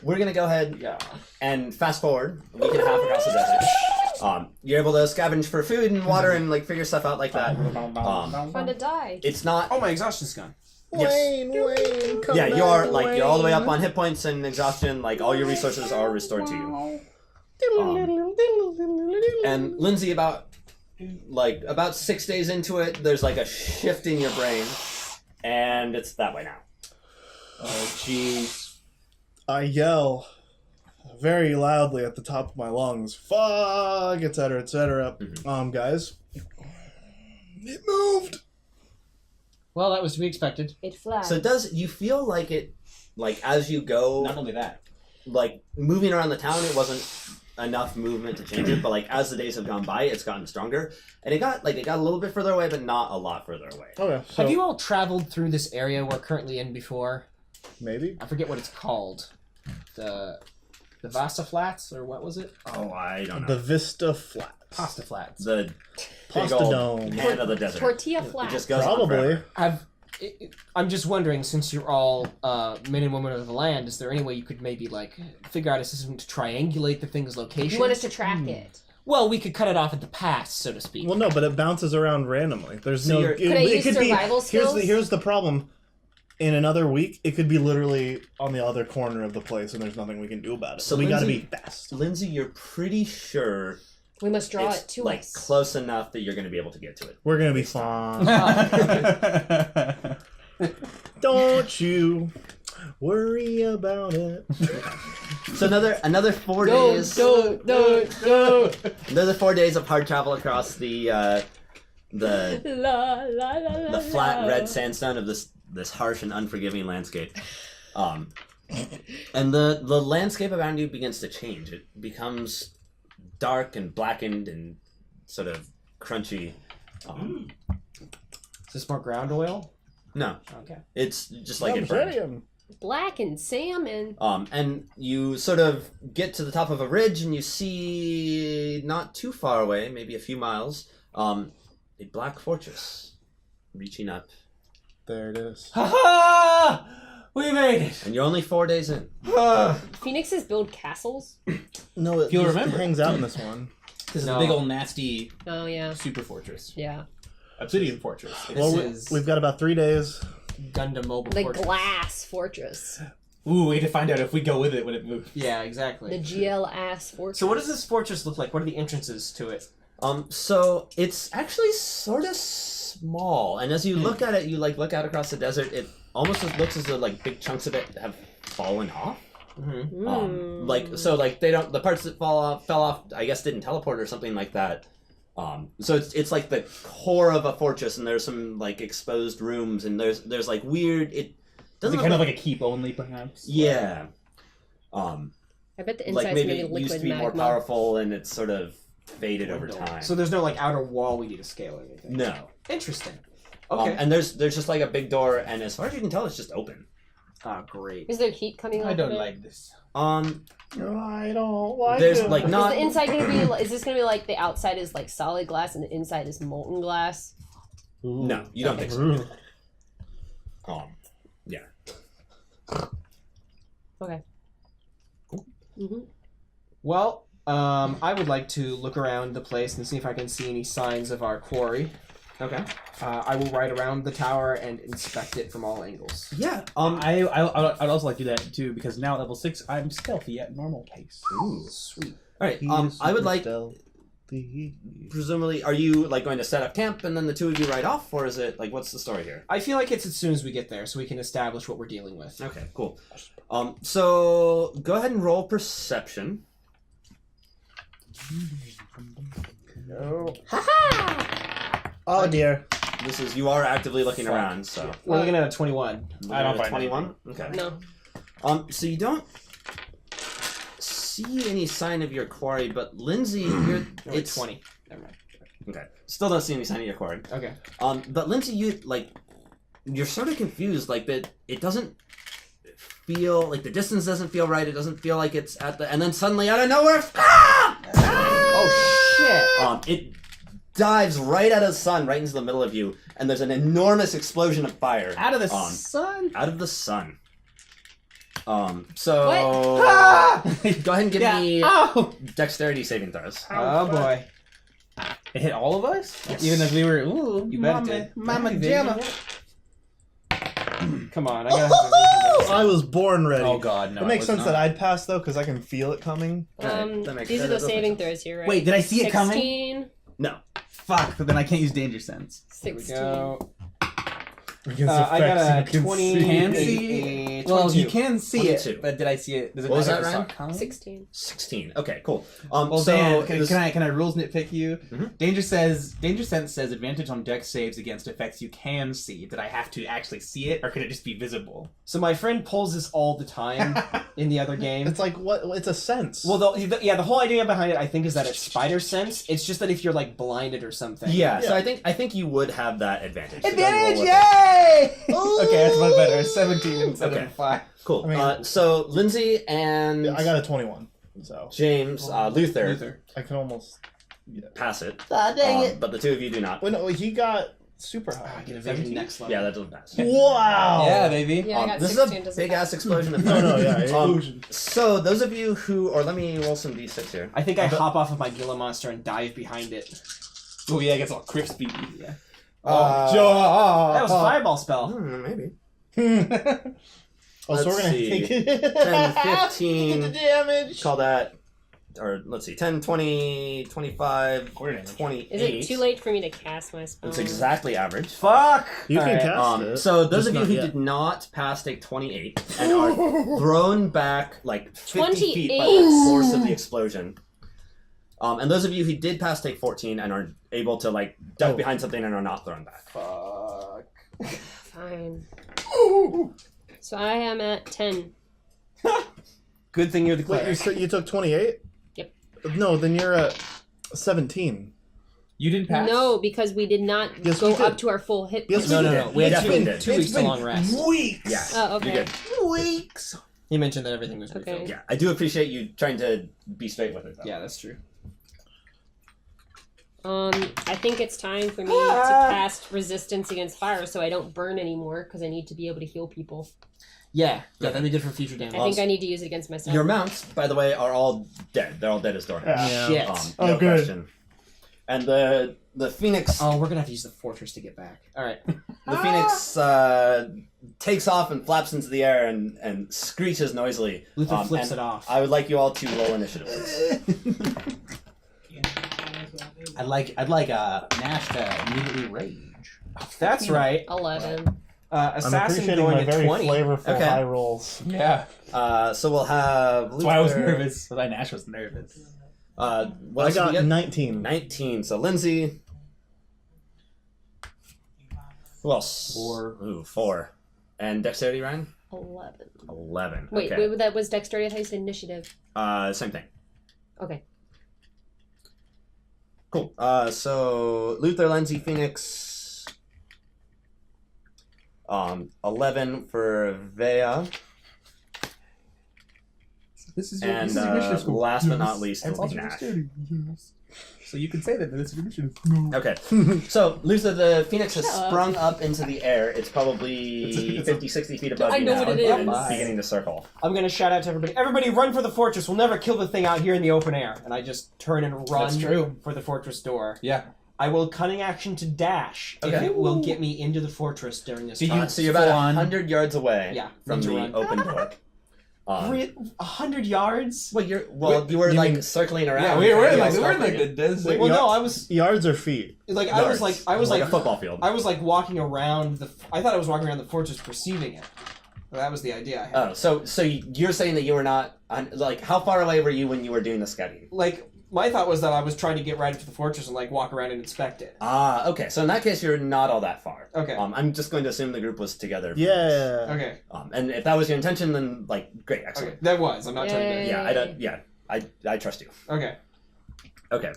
[SPEAKER 4] go ahead
[SPEAKER 1] Yeah.
[SPEAKER 4] and fast forward. We can half across the desert. You're able to scavenge for food and water and like figure stuff out like that.
[SPEAKER 5] Fun to die.
[SPEAKER 4] It's not.
[SPEAKER 1] Oh, my exhaustion's gone.
[SPEAKER 2] Wayne,
[SPEAKER 4] Yeah, you're all the way up on hit points and exhaustion. Like all your resources are restored to you. And Lindsey, about 6 days into it, there's like a shift in your brain, and it's that way now.
[SPEAKER 3] Oh, jeez.
[SPEAKER 2] I yell very loudly at the top of my lungs, "Fuck!" etc., etc. Guys, it moved.
[SPEAKER 6] Well, that was to be expected.
[SPEAKER 5] It flies.
[SPEAKER 4] So you feel like it, like as you go,
[SPEAKER 3] Not only that.
[SPEAKER 4] like moving around the town, it wasn't enough movement to change it, but like as the days have gone by, it's gotten stronger, and it got a little bit further away, but not a lot further away.
[SPEAKER 2] Okay, so
[SPEAKER 6] Have you all traveled through this area we're currently in before?
[SPEAKER 2] maybe?
[SPEAKER 6] I forget what it's called. The Vasta Flats, or what was it?
[SPEAKER 4] Oh, I don't know.
[SPEAKER 2] The Vista Flats.
[SPEAKER 6] Pasta Flats.
[SPEAKER 4] The big
[SPEAKER 2] Pasta
[SPEAKER 4] old
[SPEAKER 2] Dome.
[SPEAKER 4] hand of the desert.
[SPEAKER 5] Tortilla
[SPEAKER 4] It
[SPEAKER 5] flats.
[SPEAKER 4] just goes on
[SPEAKER 2] Probably.
[SPEAKER 4] forever.
[SPEAKER 6] I'm just wondering, since you're all men and women of the land, is there any way you could maybe figure out a system to triangulate the thing's location?
[SPEAKER 5] You want us to track it?
[SPEAKER 6] Well, we could cut it off at the pass, so to speak.
[SPEAKER 2] Well, no, but it bounces around randomly. There's
[SPEAKER 4] So
[SPEAKER 2] no.
[SPEAKER 4] you're-
[SPEAKER 5] Could I use survival skills?
[SPEAKER 2] Here's the problem. In another week, it could be literally on the other corner of the place, and there's nothing we can do about it.
[SPEAKER 4] So
[SPEAKER 2] we got to be
[SPEAKER 4] Lindsey-
[SPEAKER 2] fast.
[SPEAKER 4] Lindsey, you're pretty sure
[SPEAKER 5] We must draw
[SPEAKER 4] it's
[SPEAKER 5] it to
[SPEAKER 4] like
[SPEAKER 5] us.
[SPEAKER 4] close enough that you're going to be able to get to it.
[SPEAKER 2] We're gonna be fine. Don't you worry about it.
[SPEAKER 4] So another 4 days.
[SPEAKER 5] No.
[SPEAKER 4] Another 4 days of hard travel across the
[SPEAKER 5] La, la, la, la,
[SPEAKER 4] the flat
[SPEAKER 5] la.
[SPEAKER 4] red sandstone of this harsh and unforgiving landscape. And the landscape around you begins to change. It becomes dark and blackened and sort of crunchy.
[SPEAKER 6] Is this more ground oil?
[SPEAKER 4] No,
[SPEAKER 6] Okay.
[SPEAKER 4] it's just like it burned.
[SPEAKER 5] Black and salmon.
[SPEAKER 4] And you sort of get to the top of a ridge and you see, not too far away, maybe a few miles, a black fortress reaching up.
[SPEAKER 2] There it is.
[SPEAKER 6] Ha ha! We made it!
[SPEAKER 4] And you're only 4 days in.
[SPEAKER 5] Phoenixes build castles.
[SPEAKER 2] No, it
[SPEAKER 3] You'll
[SPEAKER 2] just
[SPEAKER 3] remember.
[SPEAKER 2] hangs out in this one.
[SPEAKER 3] This is
[SPEAKER 6] No.
[SPEAKER 3] a big old nasty
[SPEAKER 5] Oh yeah,
[SPEAKER 3] super fortress.
[SPEAKER 5] yeah.
[SPEAKER 3] Obsidian fortress.
[SPEAKER 2] Well,
[SPEAKER 6] is-
[SPEAKER 2] we've got about 3 days.
[SPEAKER 6] Gundam Mobile
[SPEAKER 5] The
[SPEAKER 6] Fortress.
[SPEAKER 5] glass fortress.
[SPEAKER 3] Ooh, we need to find out if we go with it when it moves.
[SPEAKER 6] Yeah, exactly.
[SPEAKER 5] The GL ass fortress.
[SPEAKER 6] So what does this fortress look like? What are the entrances to it?
[SPEAKER 4] So it's actually sort of small, and as you look at it, you look out across the desert. It almost looks as though big chunks of it have fallen off.
[SPEAKER 6] Mm-hmm.
[SPEAKER 4] So they don't, the parts that fell off, I guess didn't teleport or something like that. So it's like the core of a fortress, and there's some exposed rooms, and there's weird. It
[SPEAKER 3] Is
[SPEAKER 4] doesn't
[SPEAKER 3] it
[SPEAKER 4] look
[SPEAKER 3] kind of like a keep only, perhaps?
[SPEAKER 4] yeah.
[SPEAKER 5] I bet the inside's
[SPEAKER 4] Maybe
[SPEAKER 5] maybe
[SPEAKER 4] it
[SPEAKER 5] liquid
[SPEAKER 4] used to be
[SPEAKER 5] magma.
[SPEAKER 4] more powerful, and it's sort of faded over time.
[SPEAKER 6] So there's no outer wall we need to scale or anything.
[SPEAKER 4] No.
[SPEAKER 6] Interesting. Okay.
[SPEAKER 4] And there's just a big door, and as far as you can tell, it's just open.
[SPEAKER 6] Ah, great.
[SPEAKER 5] Is there heat coming off
[SPEAKER 3] I don't
[SPEAKER 5] of it?
[SPEAKER 3] like this.
[SPEAKER 2] I don't like
[SPEAKER 4] There's
[SPEAKER 2] it.
[SPEAKER 5] Is
[SPEAKER 4] not.
[SPEAKER 5] the inside gonna be? Is this gonna be like the outside is solid glass and the inside is molten glass?
[SPEAKER 4] No, you don't think so. Yeah.
[SPEAKER 5] Okay.
[SPEAKER 6] Well, I would like to look around the place and see if I can see any signs of our quarry.
[SPEAKER 4] Okay.
[SPEAKER 6] I will ride around the tower and inspect it from all angles.
[SPEAKER 4] Yeah.
[SPEAKER 3] I'd also like to do that too, because now at level 6 I'm stealthy at normal pace.
[SPEAKER 4] Ooh.
[SPEAKER 6] Sweet.
[SPEAKER 4] All right.
[SPEAKER 2] He's
[SPEAKER 4] I would like.
[SPEAKER 2] stealthy.
[SPEAKER 4] Presumably, are you going to set up camp and then the two of you ride off, or is it what's the story here?
[SPEAKER 6] I feel like it's as soon as we get there, so we can establish what we're dealing with.
[SPEAKER 4] Okay. Cool. So go ahead and roll perception.
[SPEAKER 2] No.
[SPEAKER 5] Ha
[SPEAKER 2] Oh dear.
[SPEAKER 4] This is you are actively looking around, so
[SPEAKER 6] We're looking at a 21.
[SPEAKER 3] I don't find
[SPEAKER 4] 21. Okay.
[SPEAKER 5] No.
[SPEAKER 4] So you don't see any sign of your quarry, but Lindsey, you're
[SPEAKER 6] It's 20. Never mind.
[SPEAKER 4] okay. Still don't see any sign of your quarry.
[SPEAKER 6] Okay.
[SPEAKER 4] But Lindsey, you're sort of confused, that it doesn't feel the distance doesn't feel right. It doesn't feel like it's at the, and then suddenly out of nowhere,
[SPEAKER 6] Oh shit!
[SPEAKER 4] it dives right out of the sun, right into the middle of you, and there's an enormous explosion of fire
[SPEAKER 3] Out of the
[SPEAKER 4] Um,
[SPEAKER 3] sun?
[SPEAKER 4] out of the sun. So
[SPEAKER 5] What?
[SPEAKER 4] go ahead and give me
[SPEAKER 3] Oh!
[SPEAKER 4] dexterity saving throws.
[SPEAKER 6] Oh boy.
[SPEAKER 3] It hit all of us?
[SPEAKER 6] Yes.
[SPEAKER 3] Even if we were, ooh,
[SPEAKER 6] You bet it
[SPEAKER 3] mama,
[SPEAKER 6] did.
[SPEAKER 3] mama
[SPEAKER 6] Evasion
[SPEAKER 3] jamma.
[SPEAKER 6] yet?
[SPEAKER 1] Come on, I gotta have evasion.
[SPEAKER 2] I was born ready.
[SPEAKER 3] Oh god, no.
[SPEAKER 2] It makes
[SPEAKER 3] I
[SPEAKER 2] sense
[SPEAKER 3] was
[SPEAKER 2] that
[SPEAKER 3] not.
[SPEAKER 2] I'd pass though, because I can feel it coming.
[SPEAKER 4] That makes
[SPEAKER 5] These are
[SPEAKER 4] sense.
[SPEAKER 5] the saving throws here, right?
[SPEAKER 3] Wait, did I see it coming?
[SPEAKER 5] 16.
[SPEAKER 4] No.
[SPEAKER 3] Fuck, but then I can't use danger sense.
[SPEAKER 1] Here we
[SPEAKER 5] 16.
[SPEAKER 1] go.
[SPEAKER 2] Against
[SPEAKER 1] I got
[SPEAKER 2] effects
[SPEAKER 1] a
[SPEAKER 2] you can
[SPEAKER 1] 20.
[SPEAKER 2] see.
[SPEAKER 3] Can
[SPEAKER 1] a-
[SPEAKER 3] see?
[SPEAKER 1] a
[SPEAKER 3] Well,
[SPEAKER 1] 22.
[SPEAKER 3] you can see
[SPEAKER 4] 22.
[SPEAKER 3] it, but did I see it? Does it
[SPEAKER 4] What was
[SPEAKER 3] matter
[SPEAKER 4] that,
[SPEAKER 3] if I saw
[SPEAKER 4] Ryan?
[SPEAKER 3] it coming?
[SPEAKER 5] 16.
[SPEAKER 4] 16. Okay, cool.
[SPEAKER 3] Well,
[SPEAKER 4] so
[SPEAKER 3] Dan,
[SPEAKER 4] this-
[SPEAKER 3] can I rules nitpick you?
[SPEAKER 4] Mhm.
[SPEAKER 3] Danger sense says advantage on dex saves against effects you can see. Did I have to actually see it, or could it just be visible?
[SPEAKER 1] So my friend pulls this all the time in the other game.
[SPEAKER 2] It's like what? It's a sense.
[SPEAKER 1] Well, the whole idea behind it, I think, is that it's spider sense. It's just that if you're like blinded or something.
[SPEAKER 4] Yeah, so
[SPEAKER 2] Yeah.
[SPEAKER 4] I think you would have that advantage. So go roll
[SPEAKER 3] Advantage!
[SPEAKER 4] with it.
[SPEAKER 3] Yay! Okay, that's much better. 17 instead
[SPEAKER 4] Okay.
[SPEAKER 3] of 5.
[SPEAKER 4] Cool.
[SPEAKER 2] I mean-
[SPEAKER 4] So Lindsey and
[SPEAKER 2] I got a 21, so
[SPEAKER 4] James, Luther,
[SPEAKER 2] I can almost.
[SPEAKER 4] pass it.
[SPEAKER 3] Dang it.
[SPEAKER 4] But the two of you do not.
[SPEAKER 2] Wait, no, he got super
[SPEAKER 1] I
[SPEAKER 2] high.
[SPEAKER 1] get evasion next level.
[SPEAKER 4] Yeah, that doesn't pass.
[SPEAKER 2] Wow.
[SPEAKER 3] Yeah, baby.
[SPEAKER 5] Yeah, I got
[SPEAKER 4] This
[SPEAKER 5] 16.
[SPEAKER 4] is a
[SPEAKER 5] doesn't
[SPEAKER 4] big
[SPEAKER 5] count.
[SPEAKER 4] ass explosion of
[SPEAKER 2] No, yeah,
[SPEAKER 4] Um, so those of you who, or let me roll some d6 here.
[SPEAKER 1] I think I hop off of my Gila monster and dive behind it.
[SPEAKER 3] Oh yeah, it gets all crisp speedy.
[SPEAKER 1] Yeah.
[SPEAKER 4] Uh,
[SPEAKER 1] That was a fireball spell.
[SPEAKER 4] Maybe.
[SPEAKER 2] Oh, so we're
[SPEAKER 4] Let's
[SPEAKER 2] gonna
[SPEAKER 4] see.
[SPEAKER 2] take it.
[SPEAKER 4] 10, 15.
[SPEAKER 2] Get the damage.
[SPEAKER 4] Call that, or let's see, 10, 20, 25,
[SPEAKER 3] Quarter damage.
[SPEAKER 4] 28.
[SPEAKER 5] Is it too late for me to cast my spell?
[SPEAKER 4] It's exactly average.
[SPEAKER 1] Fuck!
[SPEAKER 2] You can
[SPEAKER 1] Alright.
[SPEAKER 2] cast it.
[SPEAKER 4] So those
[SPEAKER 2] Just
[SPEAKER 4] of you
[SPEAKER 2] not
[SPEAKER 4] who
[SPEAKER 2] yet.
[SPEAKER 4] did not pass take 28 and are thrown back like 50 feet by
[SPEAKER 5] 28.
[SPEAKER 4] the force of the explosion. And those of you who did pass take 14 and are able to like duck
[SPEAKER 2] Oh.
[SPEAKER 4] behind something and are not thrown back.
[SPEAKER 1] Fuck.
[SPEAKER 5] Fine. So I am at 10.
[SPEAKER 1] Good thing you're the
[SPEAKER 2] Wait,
[SPEAKER 1] cleric.
[SPEAKER 2] you took 28?
[SPEAKER 5] Yep.
[SPEAKER 2] No, then you're at 17.
[SPEAKER 3] You didn't pass?
[SPEAKER 5] No, because we did not
[SPEAKER 2] Yes,
[SPEAKER 5] go
[SPEAKER 2] we did.
[SPEAKER 5] up to our full hit
[SPEAKER 2] Yes,
[SPEAKER 5] points.
[SPEAKER 1] No,
[SPEAKER 2] we
[SPEAKER 1] no,
[SPEAKER 2] did.
[SPEAKER 1] no. We had
[SPEAKER 4] Definitely did.
[SPEAKER 1] two weeks to long rest.
[SPEAKER 3] Weeks.
[SPEAKER 4] Yeah.
[SPEAKER 5] Oh, okay.
[SPEAKER 4] You're good.
[SPEAKER 3] Weeks.
[SPEAKER 1] He mentioned that everything was
[SPEAKER 5] Okay.
[SPEAKER 1] refilled.
[SPEAKER 4] Yeah, I do appreciate you trying to be straight with it though.
[SPEAKER 1] Yeah, that's true.
[SPEAKER 5] I think it's time for me to cast resistance against fire so I don't burn anymore because I need to be able to heal people.
[SPEAKER 1] Yeah, that'd be good for future damage.
[SPEAKER 5] I think I need to use it against myself.
[SPEAKER 4] Your mounts, by the way, are all dead. They're all dead as door hands.
[SPEAKER 2] Yeah.
[SPEAKER 1] Shit.
[SPEAKER 2] Oh,
[SPEAKER 4] No
[SPEAKER 2] good.
[SPEAKER 4] question. And the Phoenix
[SPEAKER 1] Oh, we're gonna have to use the fortress to get back. Alright.
[SPEAKER 4] The Phoenix takes off and flaps into the air and screeches noisily.
[SPEAKER 1] Luther flips
[SPEAKER 4] and
[SPEAKER 1] it off.
[SPEAKER 4] I would like you all to roll initiative, please.
[SPEAKER 3] I'd like Gnash to immediately rage.
[SPEAKER 1] That's right.
[SPEAKER 5] 11.
[SPEAKER 2] I'm
[SPEAKER 1] Assassin
[SPEAKER 2] appreciating
[SPEAKER 1] going
[SPEAKER 2] my
[SPEAKER 1] to
[SPEAKER 2] very
[SPEAKER 1] 20.
[SPEAKER 2] flavorful
[SPEAKER 4] Okay.
[SPEAKER 2] high rolls.
[SPEAKER 3] Yeah.
[SPEAKER 4] So we'll have.
[SPEAKER 3] That's why I was
[SPEAKER 4] Luther-
[SPEAKER 3] nervous. That's why Gnash was nervous.
[SPEAKER 4] What
[SPEAKER 2] I
[SPEAKER 4] else did
[SPEAKER 2] got
[SPEAKER 4] we get?
[SPEAKER 2] 19.
[SPEAKER 4] 19. So Lindsey. Who else?
[SPEAKER 3] 4.
[SPEAKER 4] Ooh, 4. And dexterity, Ryan?
[SPEAKER 5] 11.
[SPEAKER 4] 11.
[SPEAKER 5] Wait,
[SPEAKER 4] okay.
[SPEAKER 5] wait, that was dexterity. I thought you said initiative.
[SPEAKER 4] Same thing.
[SPEAKER 5] Okay.
[SPEAKER 4] Cool. So Luther, Lindsey, Phoenix. 11 for Vehya.
[SPEAKER 3] This is
[SPEAKER 4] And last but not least, will be Gnash.
[SPEAKER 3] So you can say that this is initiative.
[SPEAKER 4] Okay. So Luther, the Phoenix has
[SPEAKER 5] Shut up.
[SPEAKER 4] sprung up into the air. It's probably
[SPEAKER 3] It's a-
[SPEAKER 4] 50, 60 feet above
[SPEAKER 5] I
[SPEAKER 4] you
[SPEAKER 5] know
[SPEAKER 4] now.
[SPEAKER 5] what it
[SPEAKER 4] and
[SPEAKER 5] is.
[SPEAKER 4] beginning to circle.
[SPEAKER 1] I'm gonna shout out to everybody. Everybody run for the fortress. We'll never kill the thing out here in the open air. And I just turn and run
[SPEAKER 3] That's true.
[SPEAKER 1] for the fortress door.
[SPEAKER 3] Yeah.
[SPEAKER 1] I will cunning action to dash if
[SPEAKER 4] Okay.
[SPEAKER 1] it will get me into the fortress during this
[SPEAKER 3] Do
[SPEAKER 1] time.
[SPEAKER 3] you-
[SPEAKER 4] So you're about
[SPEAKER 3] full on-
[SPEAKER 4] 100 yards away
[SPEAKER 1] Yeah,
[SPEAKER 4] from
[SPEAKER 1] need to
[SPEAKER 4] the
[SPEAKER 1] run.
[SPEAKER 4] open door.
[SPEAKER 1] 100 yards?
[SPEAKER 4] Well, you were
[SPEAKER 3] You
[SPEAKER 4] like
[SPEAKER 3] mean-
[SPEAKER 4] circling around.
[SPEAKER 3] Yeah, we were
[SPEAKER 4] trying to
[SPEAKER 3] like
[SPEAKER 4] get
[SPEAKER 3] the desert.
[SPEAKER 2] Wait,
[SPEAKER 1] Well, no,
[SPEAKER 2] yards?
[SPEAKER 1] I was
[SPEAKER 2] Yards or feet?
[SPEAKER 1] like
[SPEAKER 4] Yards.
[SPEAKER 1] I was like
[SPEAKER 4] a football field.
[SPEAKER 1] I was like walking around the. I thought I was walking around the fortress, perceiving it. Well, that was the idea I had.
[SPEAKER 4] Oh, so you're saying that you were not like how far away were you when you were doing the scouting?
[SPEAKER 1] Like my thought was that I was trying to get right up to the fortress and like walk around and inspect it.
[SPEAKER 4] Ah, okay. So in that case, you're not all that far.
[SPEAKER 1] Okay.
[SPEAKER 4] I'm just going to assume the group was together. for
[SPEAKER 2] Yeah.
[SPEAKER 4] this.
[SPEAKER 1] Okay.
[SPEAKER 4] And if that was your intention, then like great, excellent.
[SPEAKER 1] Okay. That was. I'm not trying to.
[SPEAKER 5] Yay.
[SPEAKER 4] Yeah, I don't. Yeah, I trust you.
[SPEAKER 1] Okay.
[SPEAKER 4] Okay.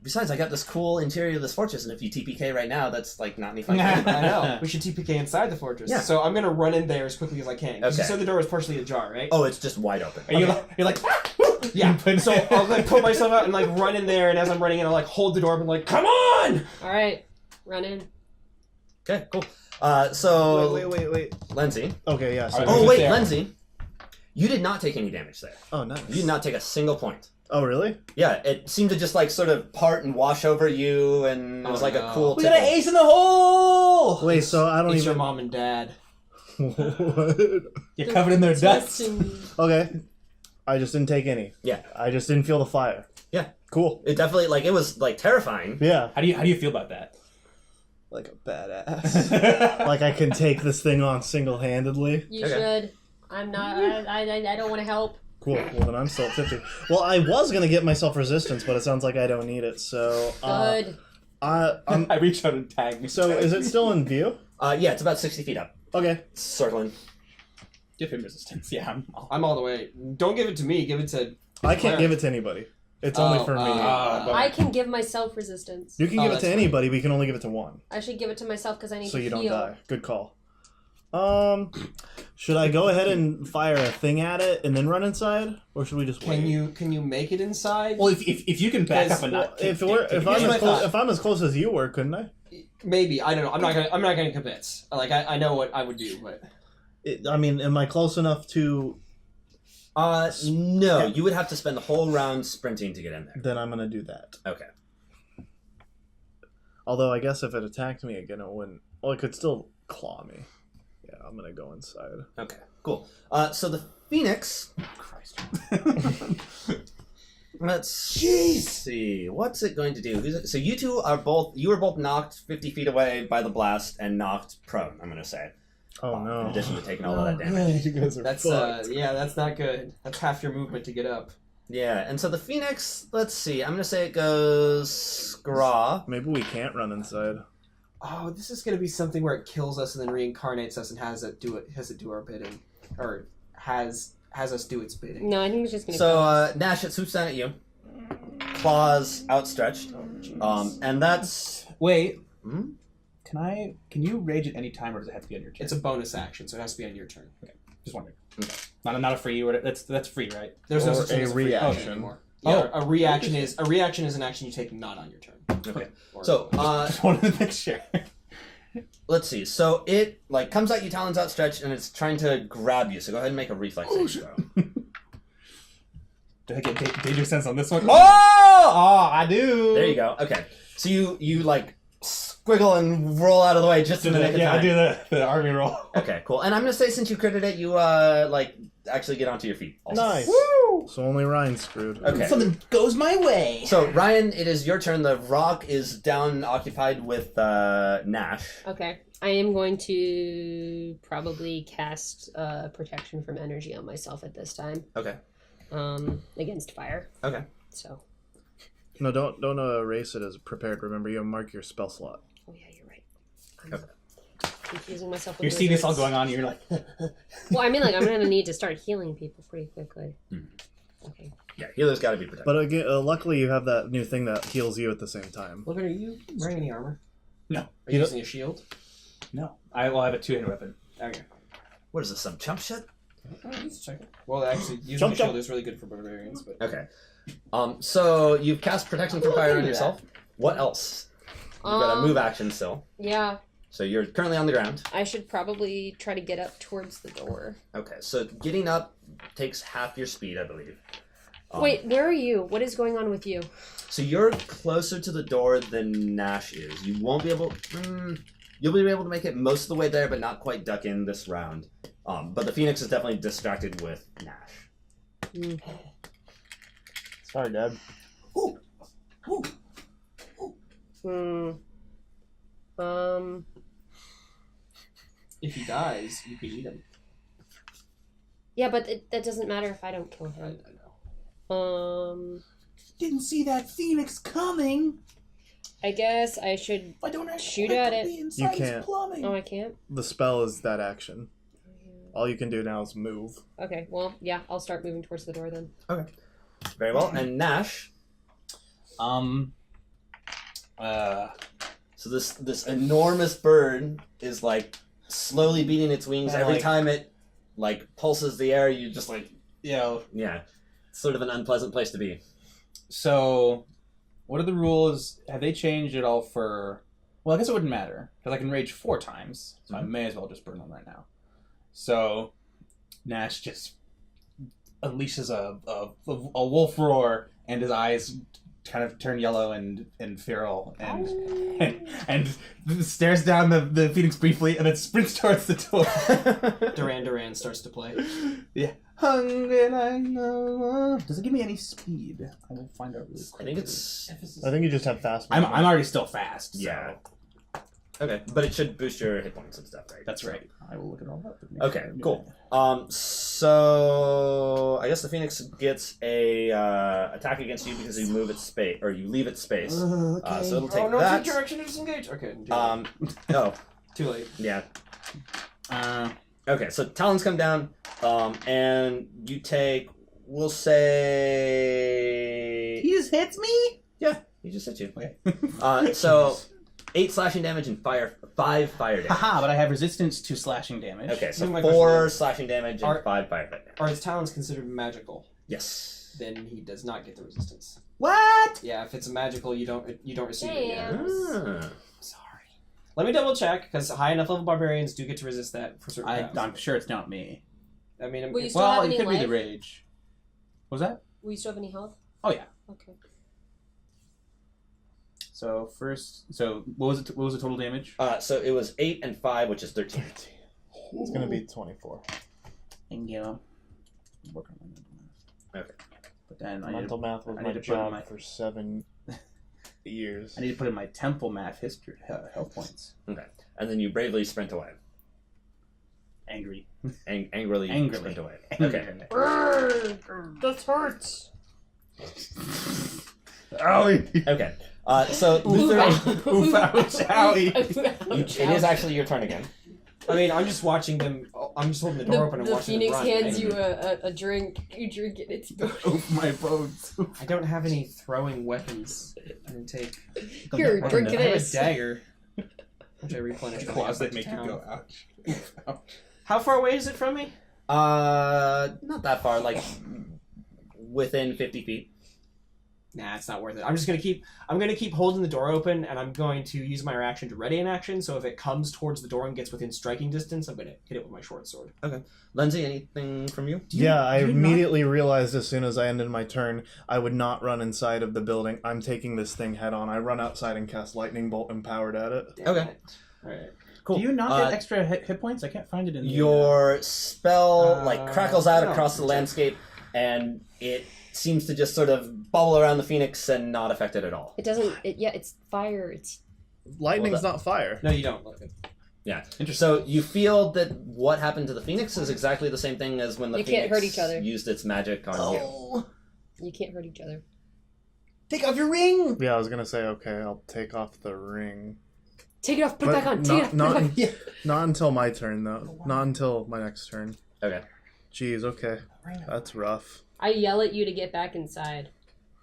[SPEAKER 4] Besides, I got this cool interior of this fortress, and if you TPK right now, that's like not any fun.
[SPEAKER 1] I know. We should TPK inside the fortress.
[SPEAKER 4] Yeah.
[SPEAKER 1] So I'm gonna run in there as quickly as I can. 'Cause You
[SPEAKER 4] Okay.
[SPEAKER 1] said the door was partially ajar, right?
[SPEAKER 4] Oh, it's just wide open.
[SPEAKER 3] Are you
[SPEAKER 1] Okay.
[SPEAKER 3] like, you're like,
[SPEAKER 1] Yeah. So I'll like put myself out and like run in there, and as I'm running in, I'll like hold the door and like, come on!
[SPEAKER 5] All right. Run in.
[SPEAKER 4] Okay, cool. So
[SPEAKER 2] Wait.
[SPEAKER 4] Lindsey.
[SPEAKER 2] Okay, yeah. So
[SPEAKER 3] Alright.
[SPEAKER 4] Oh
[SPEAKER 3] Who's
[SPEAKER 4] wait,
[SPEAKER 3] there?
[SPEAKER 4] Lindsey. You did not take any damage there.
[SPEAKER 2] Oh, nice.
[SPEAKER 4] You did not take a single point.
[SPEAKER 2] Oh, really?
[SPEAKER 4] Yeah, it seemed to just like sort of part and wash over you, and it was
[SPEAKER 1] Oh,
[SPEAKER 4] like a
[SPEAKER 1] no.
[SPEAKER 4] cool.
[SPEAKER 3] we got an
[SPEAKER 4] tickle.
[SPEAKER 3] ace in the hole!
[SPEAKER 2] Wait, so I don't
[SPEAKER 1] It's your
[SPEAKER 2] even.
[SPEAKER 1] mom and dad.
[SPEAKER 2] What?
[SPEAKER 3] You're covered in their dust.
[SPEAKER 2] Okay. I just didn't take any.
[SPEAKER 4] Yeah.
[SPEAKER 2] I just didn't feel the fire.
[SPEAKER 4] Yeah.
[SPEAKER 2] Cool.
[SPEAKER 4] It definitely, like, it was, like, terrifying.
[SPEAKER 2] Yeah.
[SPEAKER 3] How do you feel about that?
[SPEAKER 2] Like a badass. Like I can take this thing on single-handedly.
[SPEAKER 5] You
[SPEAKER 4] Okay.
[SPEAKER 5] should. I'm not. I don't want to help.
[SPEAKER 2] Cool. Well, then I'm still at 50. Well, I was going to get myself resistance, but it sounds like I don't need it, so...
[SPEAKER 5] Good.
[SPEAKER 2] I'm...
[SPEAKER 3] I reach out and tag me.
[SPEAKER 2] So, is it still in view?
[SPEAKER 4] Yeah, it's about 60 feet up.
[SPEAKER 2] Okay.
[SPEAKER 4] Circling.
[SPEAKER 3] Give him resistance. Yeah.
[SPEAKER 6] I'm all the way. Don't give it to me. Give it to.
[SPEAKER 2] I can't give it to anybody. It's only for me.
[SPEAKER 5] I can give myself resistance.
[SPEAKER 2] You can give it
[SPEAKER 6] that's
[SPEAKER 2] to
[SPEAKER 6] fine.
[SPEAKER 2] anybody, but you can only give it to one.
[SPEAKER 5] I should give it to myself because I need
[SPEAKER 2] So
[SPEAKER 5] to
[SPEAKER 2] you don't
[SPEAKER 5] heal.
[SPEAKER 2] die. Good call. Should I go ahead and fire a thing at it and then run inside, or should we just wait?
[SPEAKER 6] Can you make it inside?
[SPEAKER 3] Well, if you can back up and not
[SPEAKER 2] If
[SPEAKER 3] take-
[SPEAKER 2] we're
[SPEAKER 3] take-
[SPEAKER 2] if I'm
[SPEAKER 6] Here's my
[SPEAKER 2] as close,
[SPEAKER 6] thought.
[SPEAKER 2] if I'm as close as you were, couldn't I?
[SPEAKER 6] Maybe, I don't know. I'm not gonna commit. Like I know what I would do, but
[SPEAKER 2] I mean, am I close enough to?
[SPEAKER 4] No. You would have to spend the whole round sprinting to get in there.
[SPEAKER 2] Then I'm gonna do that.
[SPEAKER 4] Okay.
[SPEAKER 2] Although I guess if it attacked me again, it wouldn't. Well, it could still claw me. Yeah, I'm gonna go inside.
[SPEAKER 4] Okay, cool. So the Phoenix...
[SPEAKER 3] Christ.
[SPEAKER 4] Let's see. What's it going to do? So you two are both... You were both knocked 50 feet away by the blast and knocked prone, I'm going to say.
[SPEAKER 2] Oh
[SPEAKER 4] In
[SPEAKER 2] no!
[SPEAKER 4] addition to taking all of that damage.
[SPEAKER 2] You guys are
[SPEAKER 6] that's
[SPEAKER 2] fucked.
[SPEAKER 6] yeah, that's not good. That's half your movement to get up.
[SPEAKER 4] Yeah, and so the Phoenix... Let's see. I'm going to say it goes... Scraw.
[SPEAKER 2] Maybe we can't run inside.
[SPEAKER 6] Oh, this is gonna be something where it kills us and then reincarnates us and has it do our bidding, or has us do its bidding.
[SPEAKER 5] No, I think it's just gonna.
[SPEAKER 4] So, Gnash, it swoops down at you. Claws outstretched.
[SPEAKER 6] Oh, jeez.
[SPEAKER 4] And that's...
[SPEAKER 3] Wait.
[SPEAKER 4] Hmm?
[SPEAKER 3] Can you rage at any time, or does it have to be on your turn?
[SPEAKER 6] It's a bonus action, so it has to be on your turn.
[SPEAKER 3] Just wondering.
[SPEAKER 4] Okay.
[SPEAKER 3] Not a free. Or that's free, right?
[SPEAKER 6] There's no
[SPEAKER 2] Or
[SPEAKER 6] such thing
[SPEAKER 2] a
[SPEAKER 6] as a free
[SPEAKER 2] reaction.
[SPEAKER 6] action anymore. Yeah, a reaction is an action you take not on your turn.
[SPEAKER 4] Okay.
[SPEAKER 6] Or-
[SPEAKER 4] So,
[SPEAKER 3] Just wanted to make sure.
[SPEAKER 4] let's see. So it, like, comes at you, talons outstretched, and it's trying to grab you. So go ahead and make a reflex save throw.
[SPEAKER 3] Do I get danger sense on this one? Oh, I do.
[SPEAKER 4] There you go. Okay. So you like squiggle and roll out of the way just in the nick of
[SPEAKER 3] Yeah, I
[SPEAKER 4] time.
[SPEAKER 3] do the army roll.
[SPEAKER 4] Okay, cool. And I'm gonna say since you critted it, you like actually get onto your feet. Also.
[SPEAKER 2] Nice.
[SPEAKER 3] Woo!
[SPEAKER 2] So only Ryan's screwed.
[SPEAKER 4] Okay.
[SPEAKER 3] Something goes my way.
[SPEAKER 4] So Ryan, it is your turn. The rock is down, occupied with Gnash.
[SPEAKER 5] Okay, I am going to probably cast protection from energy on myself at this time.
[SPEAKER 4] Okay.
[SPEAKER 5] Against fire.
[SPEAKER 4] Okay.
[SPEAKER 5] So.
[SPEAKER 2] No, don't erase it as prepared. Remember, you mark your spell slot.
[SPEAKER 5] Oh yeah, you're right.
[SPEAKER 4] Okay.
[SPEAKER 5] Confusing myself with
[SPEAKER 3] You're seeing this all
[SPEAKER 5] wizards.
[SPEAKER 3] going on, and you're like,
[SPEAKER 5] Well, I mean, like, I'm gonna need to start healing people pretty quickly.
[SPEAKER 4] Hmm.
[SPEAKER 5] Okay.
[SPEAKER 4] Yeah, healer's got to be protected.
[SPEAKER 2] But again, luckily you have that new thing that heals you at the same time.
[SPEAKER 6] Logan, are you wearing any armor?
[SPEAKER 3] No.
[SPEAKER 6] Are you using a shield?
[SPEAKER 3] no. I will have a two-handed weapon.
[SPEAKER 6] Okay.
[SPEAKER 4] What is this? Some chump shit?
[SPEAKER 6] Let's check it. Well, actually, using
[SPEAKER 2] Jump,
[SPEAKER 6] a shield
[SPEAKER 2] jump.
[SPEAKER 6] is really good for barbarians, but
[SPEAKER 4] Okay. So you've cast protection from fire on
[SPEAKER 6] into
[SPEAKER 4] yourself. What else? You've got a move action still.
[SPEAKER 5] Yeah,
[SPEAKER 4] So you're currently on the ground.
[SPEAKER 5] I should probably try to get up towards the door.
[SPEAKER 4] Okay, so getting up takes half your speed, I believe.
[SPEAKER 5] Wait, where are you? What is going on with you?
[SPEAKER 4] So you're closer to the door than Gnash is. You won't be able... you'll be able to make it most of the way there, but not quite duck in this round. But the Phoenix is definitely distracted with Gnash.
[SPEAKER 2] Sorry, Dad.
[SPEAKER 6] if he dies, you could eat him.
[SPEAKER 5] Yeah, but that doesn't matter if I don't kill
[SPEAKER 6] I
[SPEAKER 5] him.
[SPEAKER 6] know.
[SPEAKER 3] Didn't see that Phoenix coming.
[SPEAKER 5] I guess I should.
[SPEAKER 3] I don't
[SPEAKER 5] Shoot at it.
[SPEAKER 2] You can't.
[SPEAKER 3] Plumbing.
[SPEAKER 5] Oh, I can't.
[SPEAKER 2] The spell is that action. All you can do now is move.
[SPEAKER 5] Okay, well, yeah, I'll start moving towards the door then.
[SPEAKER 4] Very well. And Gnash... So this enormous bird is like slowly beating its wings.
[SPEAKER 3] And,
[SPEAKER 4] Every
[SPEAKER 3] like-
[SPEAKER 4] time it like pulses the air, you just like
[SPEAKER 3] Yeah.
[SPEAKER 4] it's sort of an unpleasant place to be.
[SPEAKER 3] So, what are the rules? Have they changed at all for? Well, I guess it wouldn't matter because I can rage 4 times, so I may as well just burn them right now. So, Gnash just unleashes a wolf roar, and his eyes kind of turn yellow and feral and stares down the phoenix briefly and then sprints towards the door.
[SPEAKER 6] Duran starts to play.
[SPEAKER 3] Yeah. Hungry like no one. Does it give me any speed? I will find out really quick.
[SPEAKER 4] I think it's...
[SPEAKER 2] I think you just have fast.
[SPEAKER 3] I'm already still fast. So.
[SPEAKER 4] Yeah. Okay, but it should boost your hit points and stuff, right?
[SPEAKER 3] That's right. I will look it all up.
[SPEAKER 4] Okay, cool. So I guess the Phoenix gets a attack against you because you move its space or you leave its space.
[SPEAKER 6] Okay.
[SPEAKER 4] So it'll take
[SPEAKER 6] no,
[SPEAKER 4] that.
[SPEAKER 6] take direction to disengage. Okay.
[SPEAKER 4] Oh,
[SPEAKER 6] Too late.
[SPEAKER 4] yeah. Okay, so talons come down, and you take. We'll say.
[SPEAKER 3] He just hits me.
[SPEAKER 4] Yeah, he just hit you.
[SPEAKER 3] Okay.
[SPEAKER 4] So 8 slashing damage and 5 fire damage.
[SPEAKER 3] Haha, but I have resistance to slashing damage.
[SPEAKER 4] Okay, so
[SPEAKER 6] My
[SPEAKER 4] 4
[SPEAKER 6] question is,
[SPEAKER 4] slashing damage and 5 fire damage.
[SPEAKER 6] Are his talons considered magical?
[SPEAKER 4] Yes.
[SPEAKER 6] Then he does not get the resistance.
[SPEAKER 3] What?
[SPEAKER 6] Yeah, if it's magical, you don't receive it. Yeah.
[SPEAKER 4] Ah.
[SPEAKER 6] Sorry. Let me double check because high enough level barbarians do get to resist that for certain. paths.
[SPEAKER 3] I'm sure it's not me.
[SPEAKER 6] I mean,
[SPEAKER 5] Will you still have
[SPEAKER 3] Well,
[SPEAKER 5] any
[SPEAKER 3] it could be
[SPEAKER 5] life?
[SPEAKER 3] the rage. What was that?
[SPEAKER 5] Will you still have any health?
[SPEAKER 3] Oh yeah.
[SPEAKER 5] Okay.
[SPEAKER 3] So what was it? What was the total damage?
[SPEAKER 4] So it was 8 and 5, which is 13.
[SPEAKER 2] It's gonna be 24.
[SPEAKER 3] Thank you. Work on my mental math.
[SPEAKER 4] Okay.
[SPEAKER 3] But then
[SPEAKER 2] Mental math was
[SPEAKER 3] I
[SPEAKER 2] my
[SPEAKER 3] need to put in
[SPEAKER 2] job
[SPEAKER 3] my-
[SPEAKER 2] for 7 years.
[SPEAKER 3] I need to put in my temple math history health points.
[SPEAKER 4] Okay. And then you bravely sprint away.
[SPEAKER 3] Angry.
[SPEAKER 4] Angrily sprint away. Okay.
[SPEAKER 5] That hurts.
[SPEAKER 3] Oh.
[SPEAKER 4] Okay. So Luther,
[SPEAKER 3] Oof, ouch, owie.
[SPEAKER 4] it is actually your turn again.
[SPEAKER 6] I mean, I'm just watching them. I'm just holding the door open and
[SPEAKER 5] The
[SPEAKER 6] watching
[SPEAKER 5] Phoenix
[SPEAKER 6] them run.
[SPEAKER 5] hands you a drink. You drink it. It's
[SPEAKER 3] Oof, my bones.
[SPEAKER 6] I don't have any throwing weapons. I can take.
[SPEAKER 5] Here,
[SPEAKER 3] I
[SPEAKER 5] drink
[SPEAKER 6] I have a
[SPEAKER 5] this.
[SPEAKER 6] dagger, which I replenish.
[SPEAKER 3] Claws that make you
[SPEAKER 6] town.
[SPEAKER 3] go ouch. Oof, ouch.
[SPEAKER 6] How far away is it from me?
[SPEAKER 4] Not that far, like within 50 feet.
[SPEAKER 6] Nah, it's not worth it. I'm gonna keep holding the door open, and I'm going to use my reaction to ready an action. So if it comes towards the door and gets within striking distance, I'm gonna hit it with my short sword.
[SPEAKER 4] Lindsey, anything from you?
[SPEAKER 2] I
[SPEAKER 6] do you
[SPEAKER 2] immediately realized as soon as I ended my turn, I would not run inside of the building. I'm taking this thing head on. I run outside and cast Lightning Bolt empowered at it.
[SPEAKER 6] Damn
[SPEAKER 4] Okay.
[SPEAKER 6] it. All right.
[SPEAKER 4] Cool.
[SPEAKER 3] Do you not get extra hit points? I can't find it in the...
[SPEAKER 4] Your spell crackles out
[SPEAKER 6] no.
[SPEAKER 4] across the landscape, and it seems to just sort of bubble around the Phoenix and not affect it at all.
[SPEAKER 5] It doesn't. It's fire. It's
[SPEAKER 2] Lightning's not fire.
[SPEAKER 6] No, you don't. Look.
[SPEAKER 4] Yeah. So you feel that what happened to the Phoenix is exactly the same thing as when the
[SPEAKER 5] You
[SPEAKER 4] Phoenix
[SPEAKER 5] can't hurt each other.
[SPEAKER 4] used its magic on you.
[SPEAKER 5] you can't hurt each other.
[SPEAKER 3] Take off your ring!
[SPEAKER 2] Yeah, I was gonna say, okay, I'll take off the ring.
[SPEAKER 5] Take it off. Put it
[SPEAKER 2] But
[SPEAKER 5] back on.
[SPEAKER 2] not-
[SPEAKER 5] Take it off.
[SPEAKER 2] not-
[SPEAKER 5] Put it back.
[SPEAKER 2] Not until my turn, though. Not until my next turn.
[SPEAKER 4] Okay.
[SPEAKER 2] Jeez, okay. That's rough.
[SPEAKER 5] I yell at you to get back inside.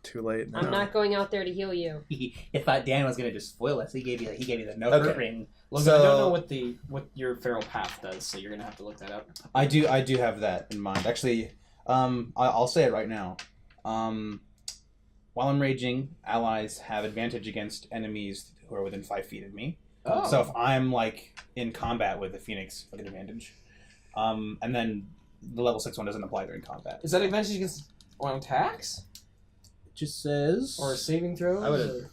[SPEAKER 2] Too late now.
[SPEAKER 5] I'm not going out there to heal you.
[SPEAKER 3] He thought Dan was gonna just foil us. He gave you the no
[SPEAKER 4] Okay.
[SPEAKER 3] hurt ring.
[SPEAKER 6] Logan,
[SPEAKER 4] So-
[SPEAKER 6] I don't know what your feral path does, so you're gonna have to look that up.
[SPEAKER 3] I do have that in mind. Actually, I'll say it right now. While I'm raging, allies have advantage against enemies who are within 5 feet of me.
[SPEAKER 6] Oh.
[SPEAKER 3] So if I'm in combat with the Phoenix, I get advantage. And then the level 6 one doesn't apply during combat.
[SPEAKER 6] Is that advantage against attacks
[SPEAKER 3] It just says
[SPEAKER 6] or saving throws?
[SPEAKER 4] I would-
[SPEAKER 6] or-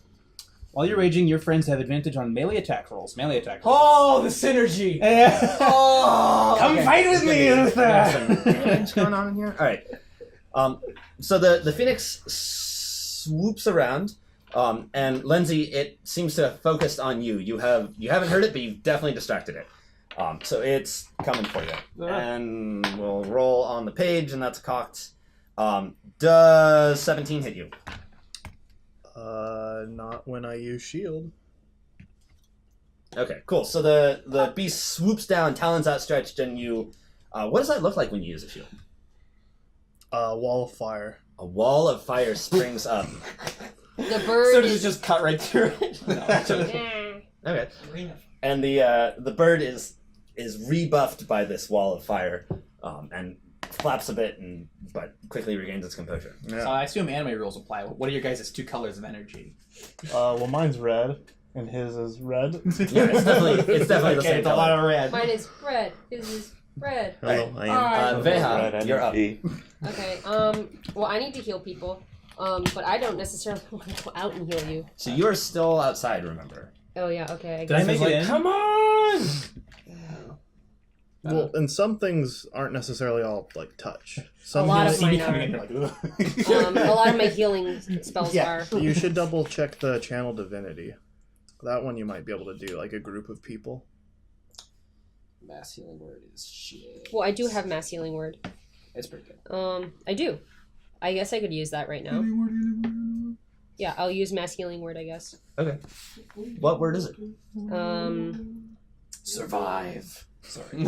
[SPEAKER 3] while you're raging, your friends have advantage on melee attack rolls. Melee attack rolls.
[SPEAKER 6] Oh, the synergy!
[SPEAKER 3] Oh, come
[SPEAKER 6] okay.
[SPEAKER 3] fight with me, Luther!
[SPEAKER 4] What's going on in here? All right. So the Phoenix swoops around, and Lindsey, it seems to have focused on you. You haven't heard it, but you've definitely distracted it. So it's coming for you, and we'll roll on the page, and that's cocked. Does 17 hit you?
[SPEAKER 2] Not when I use shield.
[SPEAKER 4] Okay, cool. So the beast swoops down, talons outstretched, and you. What does that look like when you use a shield?
[SPEAKER 2] Wall of fire.
[SPEAKER 4] A wall of fire springs up.
[SPEAKER 5] The bird
[SPEAKER 6] So does it
[SPEAKER 5] is.
[SPEAKER 6] just cut right through it? No.
[SPEAKER 4] Okay. And the bird is rebuffed by this wall of fire, and flaps a bit, but quickly regains its composure.
[SPEAKER 2] Yeah.
[SPEAKER 3] So I assume anime rules apply. What are your guys' 2 colors of energy?
[SPEAKER 2] Well, mine's red, and his is red.
[SPEAKER 4] Yeah, it's definitely the same
[SPEAKER 3] it's a lot
[SPEAKER 4] color.
[SPEAKER 3] of red.
[SPEAKER 5] Mine is red. His is red.
[SPEAKER 4] Right.
[SPEAKER 7] I am
[SPEAKER 4] Vehya,
[SPEAKER 7] red
[SPEAKER 4] you're up.
[SPEAKER 7] energy.
[SPEAKER 5] Okay. Well, I need to heal people. But I don't necessarily want to go out and heal you.
[SPEAKER 4] So you are still outside, remember?
[SPEAKER 5] Oh yeah, okay.
[SPEAKER 3] Did I make it in?
[SPEAKER 6] Come on!
[SPEAKER 2] Well, and some things aren't necessarily all like touch.
[SPEAKER 5] A
[SPEAKER 2] Some
[SPEAKER 5] lot of
[SPEAKER 3] See me
[SPEAKER 5] mine
[SPEAKER 3] coming in
[SPEAKER 5] are.
[SPEAKER 3] here like, ugh.
[SPEAKER 5] A lot of my healing spells
[SPEAKER 3] Yeah.
[SPEAKER 5] are.
[SPEAKER 2] You should double check the channel divinity. That one you might be able to do, like a group of people.
[SPEAKER 6] Mass healing word is shit.
[SPEAKER 5] Well, I do have mass healing word.
[SPEAKER 6] It's pretty good.
[SPEAKER 5] I do. I guess I could use that right now. Yeah, I'll use mass healing word, I guess.
[SPEAKER 4] Okay. What word is it?
[SPEAKER 6] Survive. Sorry.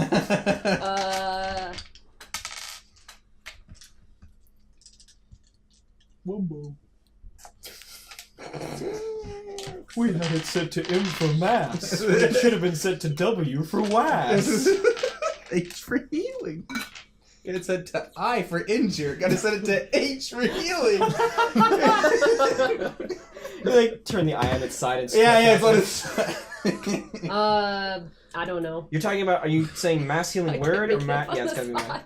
[SPEAKER 3] Wumbo.
[SPEAKER 6] We had it set to M for mass. It should have been set to W for was.
[SPEAKER 3] H for healing. Get it set to I for injure. Gotta set it to H for healing.
[SPEAKER 6] You like turn the eye on its side and
[SPEAKER 3] Yeah, it's on
[SPEAKER 6] it.
[SPEAKER 3] its
[SPEAKER 5] I don't know.
[SPEAKER 6] You're talking about? Are you saying mass healing word or mass? Yeah, it's gotta be mass.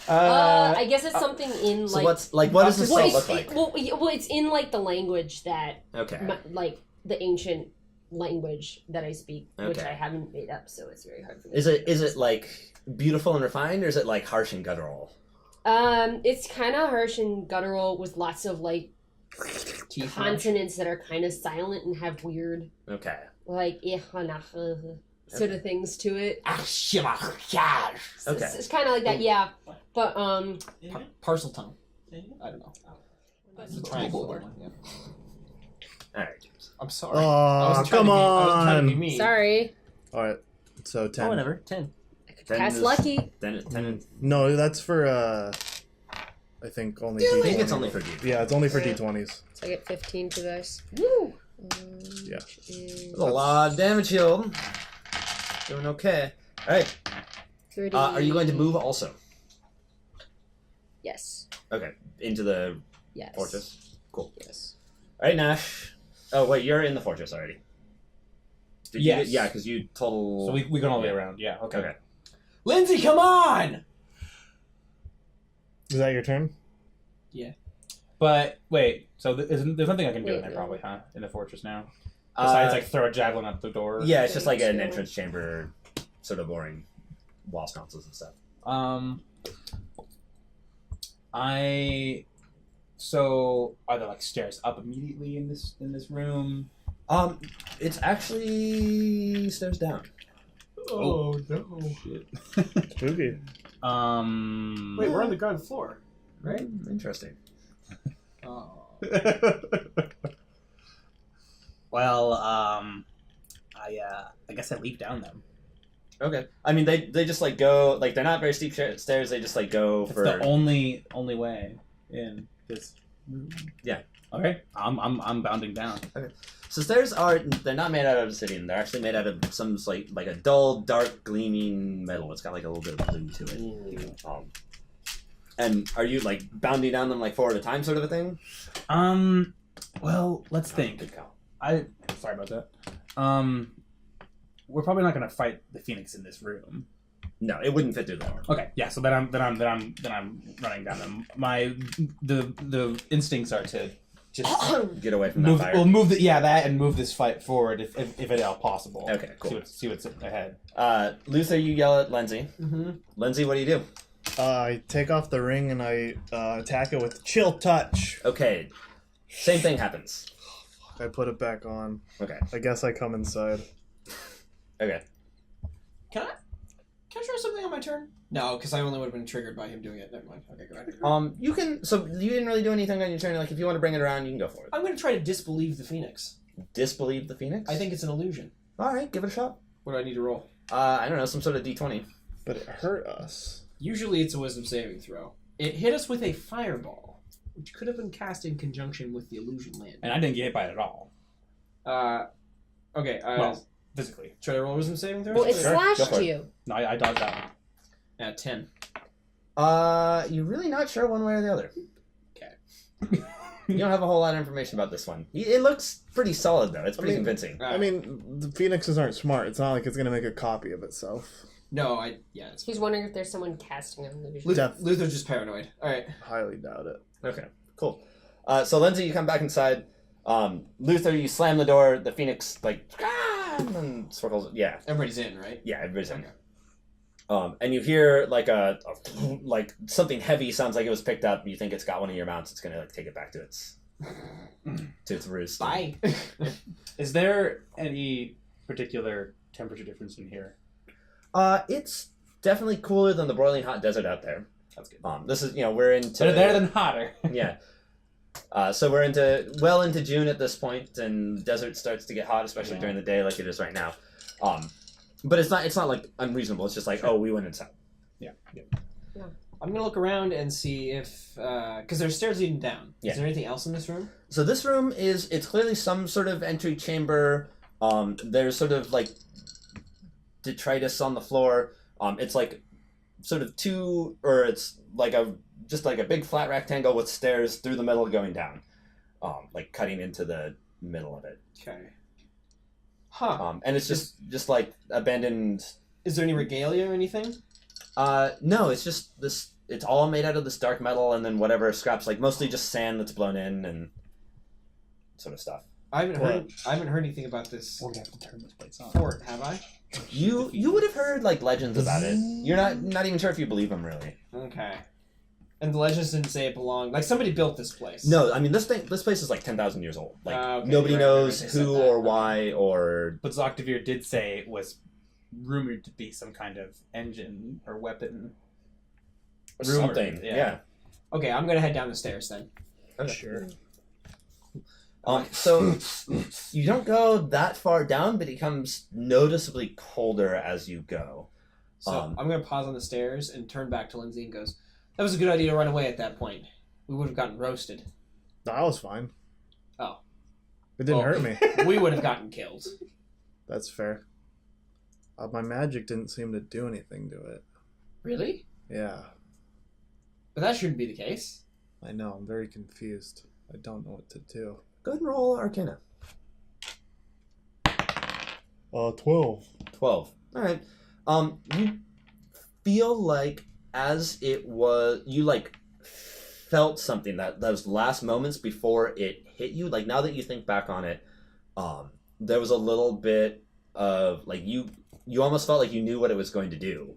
[SPEAKER 5] I guess it's something in
[SPEAKER 4] So
[SPEAKER 5] like.
[SPEAKER 4] what does this
[SPEAKER 5] well,
[SPEAKER 4] spell
[SPEAKER 5] it's,
[SPEAKER 4] look like?
[SPEAKER 5] well, it's in like the language that,
[SPEAKER 4] Okay.
[SPEAKER 5] like the ancient language that I speak, which
[SPEAKER 4] Okay.
[SPEAKER 5] I haven't made up, so it's very hard for me.
[SPEAKER 4] Is it like beautiful and refined, or is it like harsh and guttural?
[SPEAKER 5] It's kind of harsh and guttural with lots of like
[SPEAKER 6] Teeth
[SPEAKER 5] consonants that are kind of silent and have weird
[SPEAKER 4] Okay.
[SPEAKER 5] like sort of things to it.
[SPEAKER 4] Okay.
[SPEAKER 5] It's kind of like that, yeah. But
[SPEAKER 6] Parcel tongue. I don't know. It's a triangle word. Yeah.
[SPEAKER 4] All right, James.
[SPEAKER 6] I'm sorry.
[SPEAKER 2] Oh, come
[SPEAKER 6] I was trying to be
[SPEAKER 2] on!
[SPEAKER 6] mean.
[SPEAKER 5] sorry,
[SPEAKER 2] All right, so 10.
[SPEAKER 6] Oh, whatever. 10.
[SPEAKER 5] cast lucky.
[SPEAKER 4] Then
[SPEAKER 2] No, that's for I think only.
[SPEAKER 4] I
[SPEAKER 2] D20.
[SPEAKER 4] think it's only for D.
[SPEAKER 2] Yeah, it's only for D20s.
[SPEAKER 5] So I get 15 for this. Woo!
[SPEAKER 2] Yeah.
[SPEAKER 4] That's a lot of damage healed. Doing okay. All right.
[SPEAKER 5] 30.
[SPEAKER 4] Are you going to move also?
[SPEAKER 5] Yes.
[SPEAKER 4] Okay. Into the
[SPEAKER 5] Yes.
[SPEAKER 4] fortress. Cool.
[SPEAKER 5] Yes.
[SPEAKER 4] All right, Gnash. Oh wait, you're in the fortress already. Did
[SPEAKER 3] Yes.
[SPEAKER 4] You, yeah, because you total.
[SPEAKER 3] So we go all the way around. Yeah. Okay.
[SPEAKER 4] Okay.
[SPEAKER 6] Lindsey, come on!
[SPEAKER 2] Is that your turn?
[SPEAKER 3] But wait. So there's nothing I can do in
[SPEAKER 5] Wait,
[SPEAKER 3] there,
[SPEAKER 5] no.
[SPEAKER 3] probably, huh? In the fortress now. Besides, like throw a javelin out the door.
[SPEAKER 4] Yeah, it's just like an
[SPEAKER 5] 32.
[SPEAKER 4] entrance chamber, sort of boring wall sconces and stuff.
[SPEAKER 3] So are there like stairs up immediately in this room?
[SPEAKER 4] It's actually stairs down.
[SPEAKER 6] Oh, no.
[SPEAKER 3] Shit.
[SPEAKER 2] Spooky.
[SPEAKER 6] Wait, we're on the ground floor, right?
[SPEAKER 4] Interesting.
[SPEAKER 6] Oh.
[SPEAKER 3] Well, I guess I leap down them.
[SPEAKER 4] Okay. I mean, they just like go like they're not very steep stairs. They just like go
[SPEAKER 3] It's
[SPEAKER 4] for
[SPEAKER 3] the only way in this room.
[SPEAKER 4] Yeah.
[SPEAKER 3] Okay. I'm bounding down.
[SPEAKER 4] So stairs they're not made out of obsidian. They're actually made out of some like a dull, dark, gleaming metal. It's got like a little bit of blue to it. And are you like bounding down them like four at a time, sort of a thing?
[SPEAKER 3] Well, let's think.
[SPEAKER 4] Good call.
[SPEAKER 3] Sorry about that. We're probably not gonna fight the Phoenix in this room.
[SPEAKER 4] No, it wouldn't fit through the door.
[SPEAKER 3] Okay, yeah. So then I'm running down them. The instincts are to just
[SPEAKER 4] Get away from
[SPEAKER 3] move.
[SPEAKER 4] that fire.
[SPEAKER 3] We'll move that and move this fight forward if at all possible.
[SPEAKER 4] Okay, cool.
[SPEAKER 3] See what's ahead.
[SPEAKER 4] Luther, you yell at Lindsey.
[SPEAKER 6] Mm-hmm.
[SPEAKER 4] Lindsey, what do you do?
[SPEAKER 2] I take off the ring and I attack it with chill touch.
[SPEAKER 4] Okay, same thing happens.
[SPEAKER 2] I put it back on.
[SPEAKER 4] Okay.
[SPEAKER 2] I guess I come inside.
[SPEAKER 4] Okay.
[SPEAKER 6] Can I try something on my turn? No, because I only would have been triggered by him doing it. Never mind. Okay, go ahead.
[SPEAKER 4] You can. So you didn't really do anything on your turn. Like, if you want to bring it around, you can go for it.
[SPEAKER 6] I'm going to try to disbelieve the Phoenix.
[SPEAKER 4] Disbelieve the Phoenix.
[SPEAKER 6] I think it's an illusion.
[SPEAKER 4] All right, give it a shot.
[SPEAKER 6] What do I need to roll?
[SPEAKER 4] I don't know, some sort of D20.
[SPEAKER 2] But it hurt us.
[SPEAKER 6] Usually it's a wisdom saving throw. It hit us with a fireball, which could have been cast in conjunction with the illusion land.
[SPEAKER 3] And I didn't get hit by it at all.
[SPEAKER 6] Okay.
[SPEAKER 3] Well, physically.
[SPEAKER 6] Should I roll a wisdom saving throw?
[SPEAKER 5] Well, it
[SPEAKER 4] Sure, go
[SPEAKER 5] slashed
[SPEAKER 4] for it.
[SPEAKER 5] you.
[SPEAKER 3] No, I dodged that one.
[SPEAKER 6] 10.
[SPEAKER 4] You're really not sure one way or the other.
[SPEAKER 6] Okay.
[SPEAKER 4] You don't have a whole lot of information about this one. It looks pretty solid, though. It's pretty
[SPEAKER 2] mean-
[SPEAKER 4] convincing.
[SPEAKER 2] I mean, the phoenixes aren't smart. It's not like it's gonna make a copy of itself.
[SPEAKER 6] No, it's
[SPEAKER 5] He's wondering if there's someone casting an illusion.
[SPEAKER 6] Luther,
[SPEAKER 2] Def-
[SPEAKER 6] Luther's just paranoid. All right.
[SPEAKER 2] Highly doubt it.
[SPEAKER 4] Okay, cool. So Lindsey, you come back inside. Luther, you slam the door. The Phoenix and then circles. Yeah,
[SPEAKER 6] Everybody's in, right?
[SPEAKER 4] yeah, everybody's in.
[SPEAKER 6] Okay.
[SPEAKER 4] And you hear like like something heavy sounds like it was picked up. You think it's got one of your mounts. It's gonna like take it back to its roost.
[SPEAKER 6] Bye.
[SPEAKER 3] Is there any particular temperature difference in here?
[SPEAKER 4] It's definitely cooler than the boiling hot desert out there.
[SPEAKER 3] That's good.
[SPEAKER 4] This is we're into
[SPEAKER 3] Better than hotter.
[SPEAKER 4] yeah. So we're into June at this point, and the desert starts to get hot, especially during the day, like it is right now. But it's not like unreasonable. It's just like, oh, we went inside.
[SPEAKER 3] Yeah.
[SPEAKER 6] I'm gonna look around and see if because there's stairs leading down.
[SPEAKER 4] Yeah.
[SPEAKER 6] Is there anything else in this room?
[SPEAKER 4] So this room it's clearly some sort of entry chamber. There's sort of like detritus on the floor. It's like sort of it's like just like a big flat rectangle with stairs through the middle going down, like cutting into the middle of it.
[SPEAKER 6] Okay. Huh.
[SPEAKER 4] And it's just like abandoned.
[SPEAKER 6] Is there any regalia or anything?
[SPEAKER 4] No, it's just this. It's all made out of this dark metal, and then whatever scraps, like mostly just sand that's blown in and sort of stuff.
[SPEAKER 6] I haven't heard anything about this
[SPEAKER 3] We're gonna have to turn this place on.
[SPEAKER 6] fort, have I?
[SPEAKER 4] You would have heard like legends about it. You're not even sure if you believe them really.
[SPEAKER 6] Okay. And the legends didn't say it belonged. Like somebody built this place.
[SPEAKER 4] No, I mean this place is like 10,000 years old. Like
[SPEAKER 6] Okay,
[SPEAKER 4] nobody knows
[SPEAKER 6] right, they said
[SPEAKER 4] who
[SPEAKER 6] that.
[SPEAKER 4] or why or
[SPEAKER 3] But Zoctavir did say it was rumored to be some kind of engine or weapon. Rumored,
[SPEAKER 4] something.
[SPEAKER 3] yeah.
[SPEAKER 4] Yeah.
[SPEAKER 6] Okay, I'm gonna head down the stairs then.
[SPEAKER 4] Okay.
[SPEAKER 2] Sure.
[SPEAKER 4] So you don't go that far down, but it becomes noticeably colder as you go.
[SPEAKER 6] So I'm gonna pause on the stairs and turn back to Lindsey and goes, "That was a good idea to run away at that point. We would have gotten roasted.
[SPEAKER 2] No, I was fine.
[SPEAKER 6] Oh.
[SPEAKER 2] It didn't
[SPEAKER 6] Well,
[SPEAKER 2] hurt me.
[SPEAKER 6] We would have gotten killed."
[SPEAKER 2] That's fair. My magic didn't seem to do anything to it.
[SPEAKER 6] Really?
[SPEAKER 2] Yeah,
[SPEAKER 6] But that shouldn't be the case.
[SPEAKER 2] I know. I'm very confused. I don't know what to do.
[SPEAKER 4] Go ahead and roll Arcana.
[SPEAKER 2] 12.
[SPEAKER 4] 12. All right. You feel like as it was, you like felt something that those last moments before it hit you. Like now that you think back on it, there was a little bit of like you almost felt like you knew what it was going to do.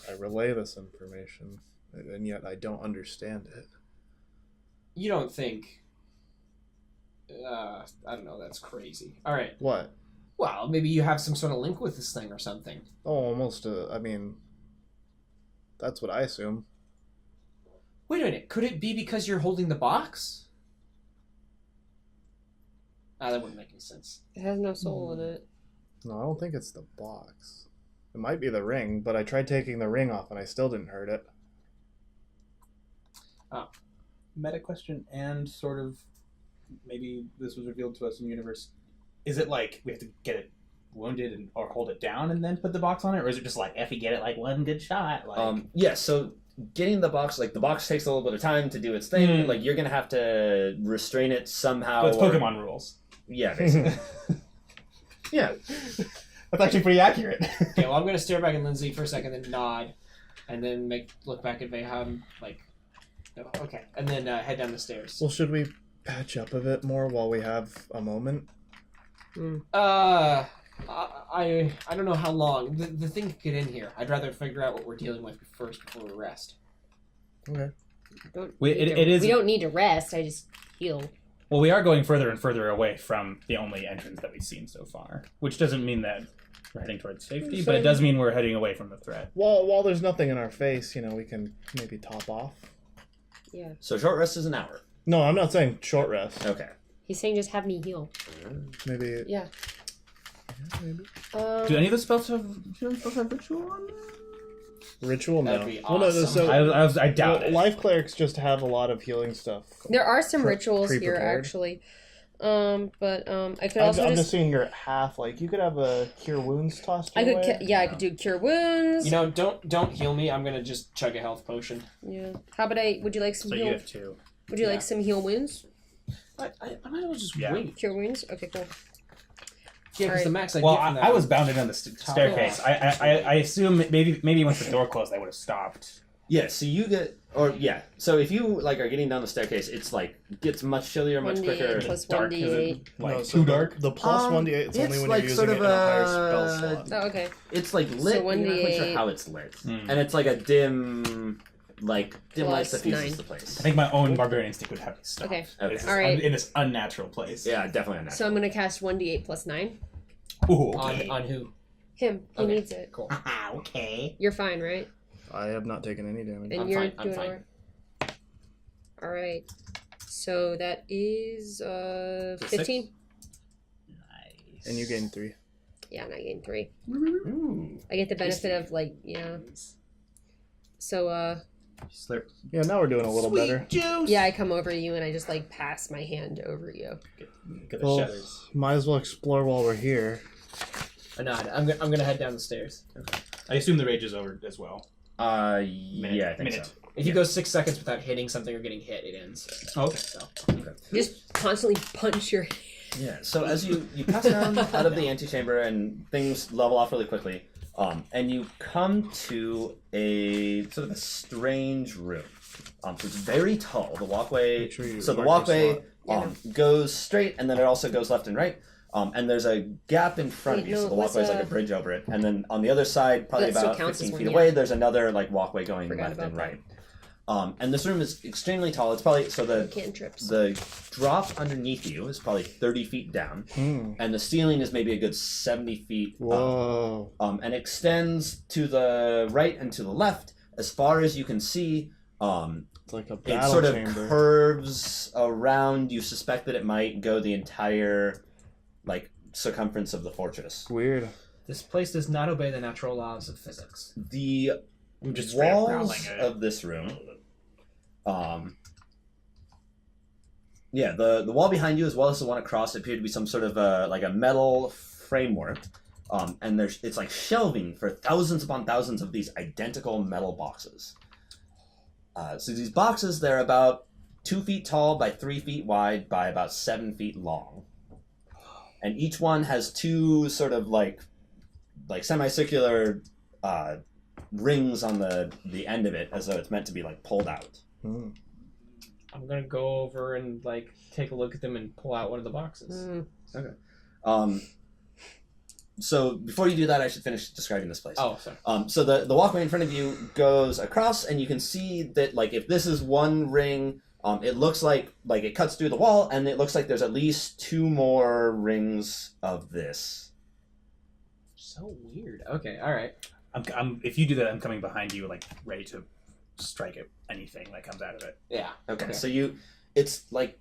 [SPEAKER 2] I relay this information, and yet I don't understand it.
[SPEAKER 6] You don't think... I don't know, that's crazy. Alright.
[SPEAKER 2] What?
[SPEAKER 6] Well, maybe you have some sort of link with this thing or something.
[SPEAKER 2] Oh, almost. I mean, that's what I assume.
[SPEAKER 6] Wait a minute, could it be because you're holding the box? That wouldn't make any sense.
[SPEAKER 5] It has no soul in it.
[SPEAKER 2] No, I don't think it's the box. It might be the ring, but I tried taking the ring off and I still didn't hurt it.
[SPEAKER 3] Meta question and sort of maybe this was revealed to us in the universe. Is it like we have to get it wounded or hold it down and then put the box on it, or is it just like if you get it like one good shot? Like
[SPEAKER 4] Yeah, so getting the box takes a little bit of time to do its thing. Like you're gonna have to restrain it somehow.
[SPEAKER 3] so it's Pokemon rules.
[SPEAKER 4] Yeah, basically. Yeah.
[SPEAKER 3] That's actually pretty accurate.
[SPEAKER 6] Okay, well, I'm going to stare back at Lindsey for a second, then nod, and then look back at Vehya, like, no, okay, and then head down the stairs.
[SPEAKER 2] Well, should we patch up a bit more while we have a moment?
[SPEAKER 6] I don't know how long. The thing could get in here. I'd rather figure out what we're dealing with first before we rest.
[SPEAKER 2] Okay.
[SPEAKER 5] We don't need to rest. I just heal.
[SPEAKER 3] Well, we are going further and further away from the only entrance that we've seen so far, which doesn't mean that we're heading towards safety, but it does mean we're heading away from the threat.
[SPEAKER 2] While there's nothing in our face, we can maybe top off.
[SPEAKER 5] Yeah.
[SPEAKER 4] So short rest is an hour.
[SPEAKER 2] No, I'm not saying short rest.
[SPEAKER 4] Okay.
[SPEAKER 5] He's saying just have me heal.
[SPEAKER 2] Maybe.
[SPEAKER 5] Yeah.
[SPEAKER 2] Maybe.
[SPEAKER 3] Do any of the spells have ritual on them?
[SPEAKER 2] Ritual? No.
[SPEAKER 6] That'd be
[SPEAKER 2] Well, no,
[SPEAKER 6] awesome.
[SPEAKER 2] so
[SPEAKER 3] I doubt it.
[SPEAKER 2] life clerics just have a lot of healing stuff.
[SPEAKER 5] There are some rituals here,
[SPEAKER 2] pre-prepared.
[SPEAKER 5] actually. But I could also
[SPEAKER 2] I'm just seeing you're at half. Like you could have a cure wounds tossed.
[SPEAKER 5] I
[SPEAKER 2] your
[SPEAKER 5] could,
[SPEAKER 2] way.
[SPEAKER 5] I could do cure wounds.
[SPEAKER 6] You know, don't heal me. I'm gonna just chug a health potion.
[SPEAKER 5] Yeah. How about would you like some
[SPEAKER 3] So
[SPEAKER 5] heal?
[SPEAKER 3] you have two.
[SPEAKER 5] Would you
[SPEAKER 6] Yeah.
[SPEAKER 5] like some heal wounds?
[SPEAKER 6] I might as well just
[SPEAKER 3] Yeah.
[SPEAKER 6] wait.
[SPEAKER 5] Cure wounds. Okay, cool.
[SPEAKER 6] Yeah, because
[SPEAKER 5] Alright.
[SPEAKER 6] the max I
[SPEAKER 3] Well,
[SPEAKER 6] get from that
[SPEAKER 3] I was bounded on the staircase. I assume maybe once the door closed, they would have stopped.
[SPEAKER 4] Yeah, so you get Or yeah, so if you like are getting down the staircase, it's like gets much chillier, much
[SPEAKER 5] 1d8
[SPEAKER 4] quicker.
[SPEAKER 5] plus
[SPEAKER 3] Dark, is
[SPEAKER 5] 1d8.
[SPEAKER 3] it like
[SPEAKER 2] No, so
[SPEAKER 3] too
[SPEAKER 2] the-
[SPEAKER 3] dark?
[SPEAKER 2] The plus 1d8 it's only
[SPEAKER 4] it's
[SPEAKER 2] when
[SPEAKER 4] like
[SPEAKER 2] you're using
[SPEAKER 4] sort
[SPEAKER 2] it
[SPEAKER 4] of
[SPEAKER 2] in a higher
[SPEAKER 4] a-
[SPEAKER 2] spell slot.
[SPEAKER 5] Oh, okay.
[SPEAKER 4] It's like lit,
[SPEAKER 5] So
[SPEAKER 4] but you're not quite sure
[SPEAKER 5] 1d8.
[SPEAKER 4] how it's lit,
[SPEAKER 3] Hmm.
[SPEAKER 4] and it's like a dim light
[SPEAKER 5] Plus
[SPEAKER 4] that fuses
[SPEAKER 5] 9.
[SPEAKER 4] the place.
[SPEAKER 3] I think my own barbarian instinct would have me stop.
[SPEAKER 5] Okay.
[SPEAKER 4] Okay.
[SPEAKER 3] It's
[SPEAKER 5] Alright.
[SPEAKER 3] in this unnatural place.
[SPEAKER 4] Yeah, definitely unnatural.
[SPEAKER 5] So I'm gonna cast 1d8 plus 9.
[SPEAKER 3] Ooh, okay.
[SPEAKER 6] On who?
[SPEAKER 5] Him. He
[SPEAKER 6] Okay.
[SPEAKER 5] needs it.
[SPEAKER 6] Cool.
[SPEAKER 3] Okay.
[SPEAKER 5] You're fine, right?
[SPEAKER 2] I have not taken any damage.
[SPEAKER 5] And
[SPEAKER 6] I'm
[SPEAKER 5] you're
[SPEAKER 6] fine, I'm
[SPEAKER 5] doing
[SPEAKER 6] fine.
[SPEAKER 5] alright. Alright. So that is
[SPEAKER 3] So
[SPEAKER 5] 15.
[SPEAKER 3] Nice.
[SPEAKER 2] And you gain 3.
[SPEAKER 5] Yeah, and I gain 3.
[SPEAKER 6] Ooh.
[SPEAKER 5] I get the benefit of like, yeah. So
[SPEAKER 3] Slurp.
[SPEAKER 2] Yeah, now we're doing a little better.
[SPEAKER 3] Juice.
[SPEAKER 5] yeah, I come over you and I just like pass my hand over you.
[SPEAKER 3] Get the
[SPEAKER 2] Well,
[SPEAKER 3] shutters.
[SPEAKER 2] might as well explore while we're here.
[SPEAKER 6] A nod. I'm gonna head down the stairs.
[SPEAKER 3] I assume the rage is over as well.
[SPEAKER 4] Yeah, I think
[SPEAKER 3] Minute.
[SPEAKER 4] so.
[SPEAKER 6] If you go 6 seconds without hitting something or getting hit, it ends.
[SPEAKER 3] Oh, okay.
[SPEAKER 6] So
[SPEAKER 5] You just constantly punch your
[SPEAKER 4] Yeah, so as you pass down out of the antechamber and things level off really quickly, and you come to a sort of a strange room. So it's very tall. The walkway.
[SPEAKER 2] Make sure you
[SPEAKER 4] So the
[SPEAKER 2] mark your
[SPEAKER 4] walkway
[SPEAKER 2] slot.
[SPEAKER 4] goes straight, and then it also goes left and right. And there's a gap in front of
[SPEAKER 5] Wait,
[SPEAKER 4] you,
[SPEAKER 5] no,
[SPEAKER 4] so the
[SPEAKER 5] what's
[SPEAKER 4] walkway is like a bridge over it. And then on the other side, probably
[SPEAKER 5] That still
[SPEAKER 4] about
[SPEAKER 5] counts as
[SPEAKER 4] 15
[SPEAKER 5] one,
[SPEAKER 4] feet
[SPEAKER 5] yeah.
[SPEAKER 4] away, there's another like walkway going
[SPEAKER 5] Forgot
[SPEAKER 4] left
[SPEAKER 5] about
[SPEAKER 4] and
[SPEAKER 5] that.
[SPEAKER 4] right. And this room is extremely tall. It's probably so
[SPEAKER 5] cantrips.
[SPEAKER 4] the drop underneath you is probably 30 feet down, and the ceiling is maybe a good 70 feet up.
[SPEAKER 2] Whoa.
[SPEAKER 4] And extends to the right and to the left as far as you can see.
[SPEAKER 2] It's like a
[SPEAKER 4] It
[SPEAKER 2] battle
[SPEAKER 4] sort of
[SPEAKER 2] chamber.
[SPEAKER 4] curves around. You suspect that it might go the entire like circumference of the fortress.
[SPEAKER 2] Weird.
[SPEAKER 6] this place does not obey the natural laws of physics.
[SPEAKER 4] The
[SPEAKER 3] I'm just straight up
[SPEAKER 4] walls
[SPEAKER 3] growling at it.
[SPEAKER 4] of this room, yeah, the wall behind you as well as the one across appear to be some sort of like a metal framework, and it's like shelving for thousands upon thousands of these identical metal boxes. So these boxes, they're about 2 feet tall by 3 feet wide by about 7 feet long, and each one has two sort of like semicircular rings on the end of it, as though it's meant to be like pulled out.
[SPEAKER 2] Hmm.
[SPEAKER 6] I'm gonna go over and like take a look at them and pull out one of the boxes.
[SPEAKER 5] Mm.
[SPEAKER 4] So before you do that, I should finish describing this place.
[SPEAKER 6] Oh, sorry.
[SPEAKER 4] So the walkway in front of you goes across, and you can see that like if this is one ring, it looks like it cuts through the wall, and it looks like there's at least 2 more rings of this.
[SPEAKER 6] So weird. Okay, all right.
[SPEAKER 3] I'm if you do that, I'm coming behind you, like ready to strike at anything that comes out of it.
[SPEAKER 6] Yeah.
[SPEAKER 4] Okay,
[SPEAKER 6] Okay.
[SPEAKER 4] so it's like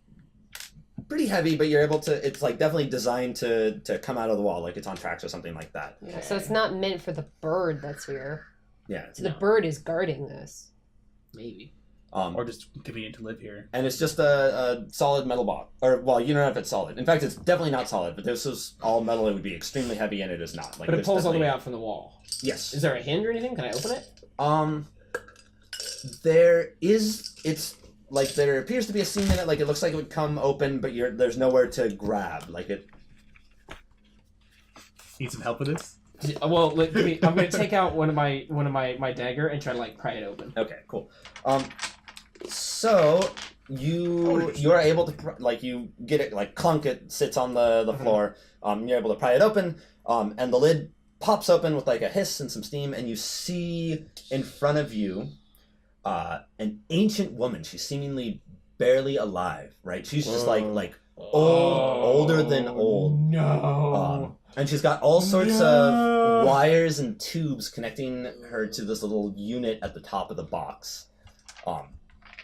[SPEAKER 4] pretty heavy, but you're able to. It's like definitely designed to come out of the wall, like it's on tracks or something like that.
[SPEAKER 5] Yeah, so it's not meant for the bird that's here.
[SPEAKER 4] Yeah.
[SPEAKER 5] So the bird is guarding this.
[SPEAKER 6] Maybe.
[SPEAKER 3] Or just convenient to live here.
[SPEAKER 4] And it's just a solid metal box. Or, well, you don't know if it's solid. In fact, it's definitely not solid, but this is all metal. It would be extremely heavy, and it is not. Like,
[SPEAKER 6] But it
[SPEAKER 4] there's
[SPEAKER 6] pulls all the way
[SPEAKER 4] definitely-
[SPEAKER 6] out from the wall.
[SPEAKER 4] Yes.
[SPEAKER 6] Is there a hinge or anything? Can I open it?
[SPEAKER 4] There appears to be a seam in it. Like, it looks like it would come open, but there's nowhere to grab. Like, it...
[SPEAKER 3] Need some help with this?
[SPEAKER 6] Well, I'm going to take out one of my dagger and try to like pry it open.
[SPEAKER 4] Okay, cool. So you're able to you get it like clunk. It sits on the floor. You're able to pry it open, and the lid pops open with like a hiss and some steam, and you see in front of you an ancient woman. She's seemingly barely alive. Right? She's just like older than old.
[SPEAKER 6] No.
[SPEAKER 4] And she's got all sorts of wires and tubes connecting her to this little unit at the top of the box.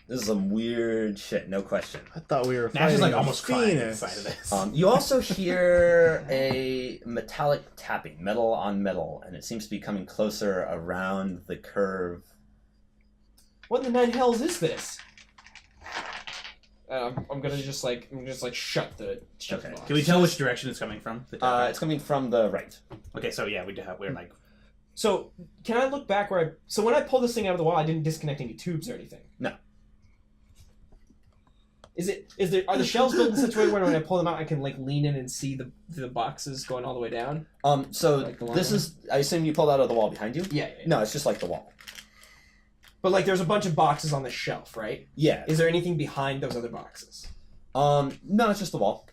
[SPEAKER 4] This is some weird shit, no question.
[SPEAKER 2] I thought we were
[SPEAKER 3] Nash is
[SPEAKER 2] fighting
[SPEAKER 3] like
[SPEAKER 2] a
[SPEAKER 3] almost crying
[SPEAKER 2] phoenix.
[SPEAKER 3] inside of this.
[SPEAKER 4] You also hear a metallic tapping, metal on metal, and it seems to be coming closer around the curve.
[SPEAKER 6] What in the nine hells is this? I'm gonna just shut the
[SPEAKER 4] Okay.
[SPEAKER 6] box.
[SPEAKER 3] Can we tell which direction it's coming from? The tapping?
[SPEAKER 4] It's coming from the right.
[SPEAKER 3] Okay, so yeah, we're like
[SPEAKER 6] So can I look back where so when I pulled this thing out of the wall, I didn't disconnect any tubes or anything?
[SPEAKER 4] No.
[SPEAKER 6] Are the shelves built in such a way where when I pull them out, I can like lean in and see the boxes going all the way down?
[SPEAKER 4] So
[SPEAKER 6] Like the line
[SPEAKER 4] this
[SPEAKER 6] one?
[SPEAKER 4] is, I assume you pulled out of the wall behind you?
[SPEAKER 6] Yeah.
[SPEAKER 4] No, it's just like the wall.
[SPEAKER 6] But like, there's a bunch of boxes on the shelf, right?
[SPEAKER 4] Yeah.
[SPEAKER 6] Is there anything behind those other boxes?
[SPEAKER 4] No, it's just the wall.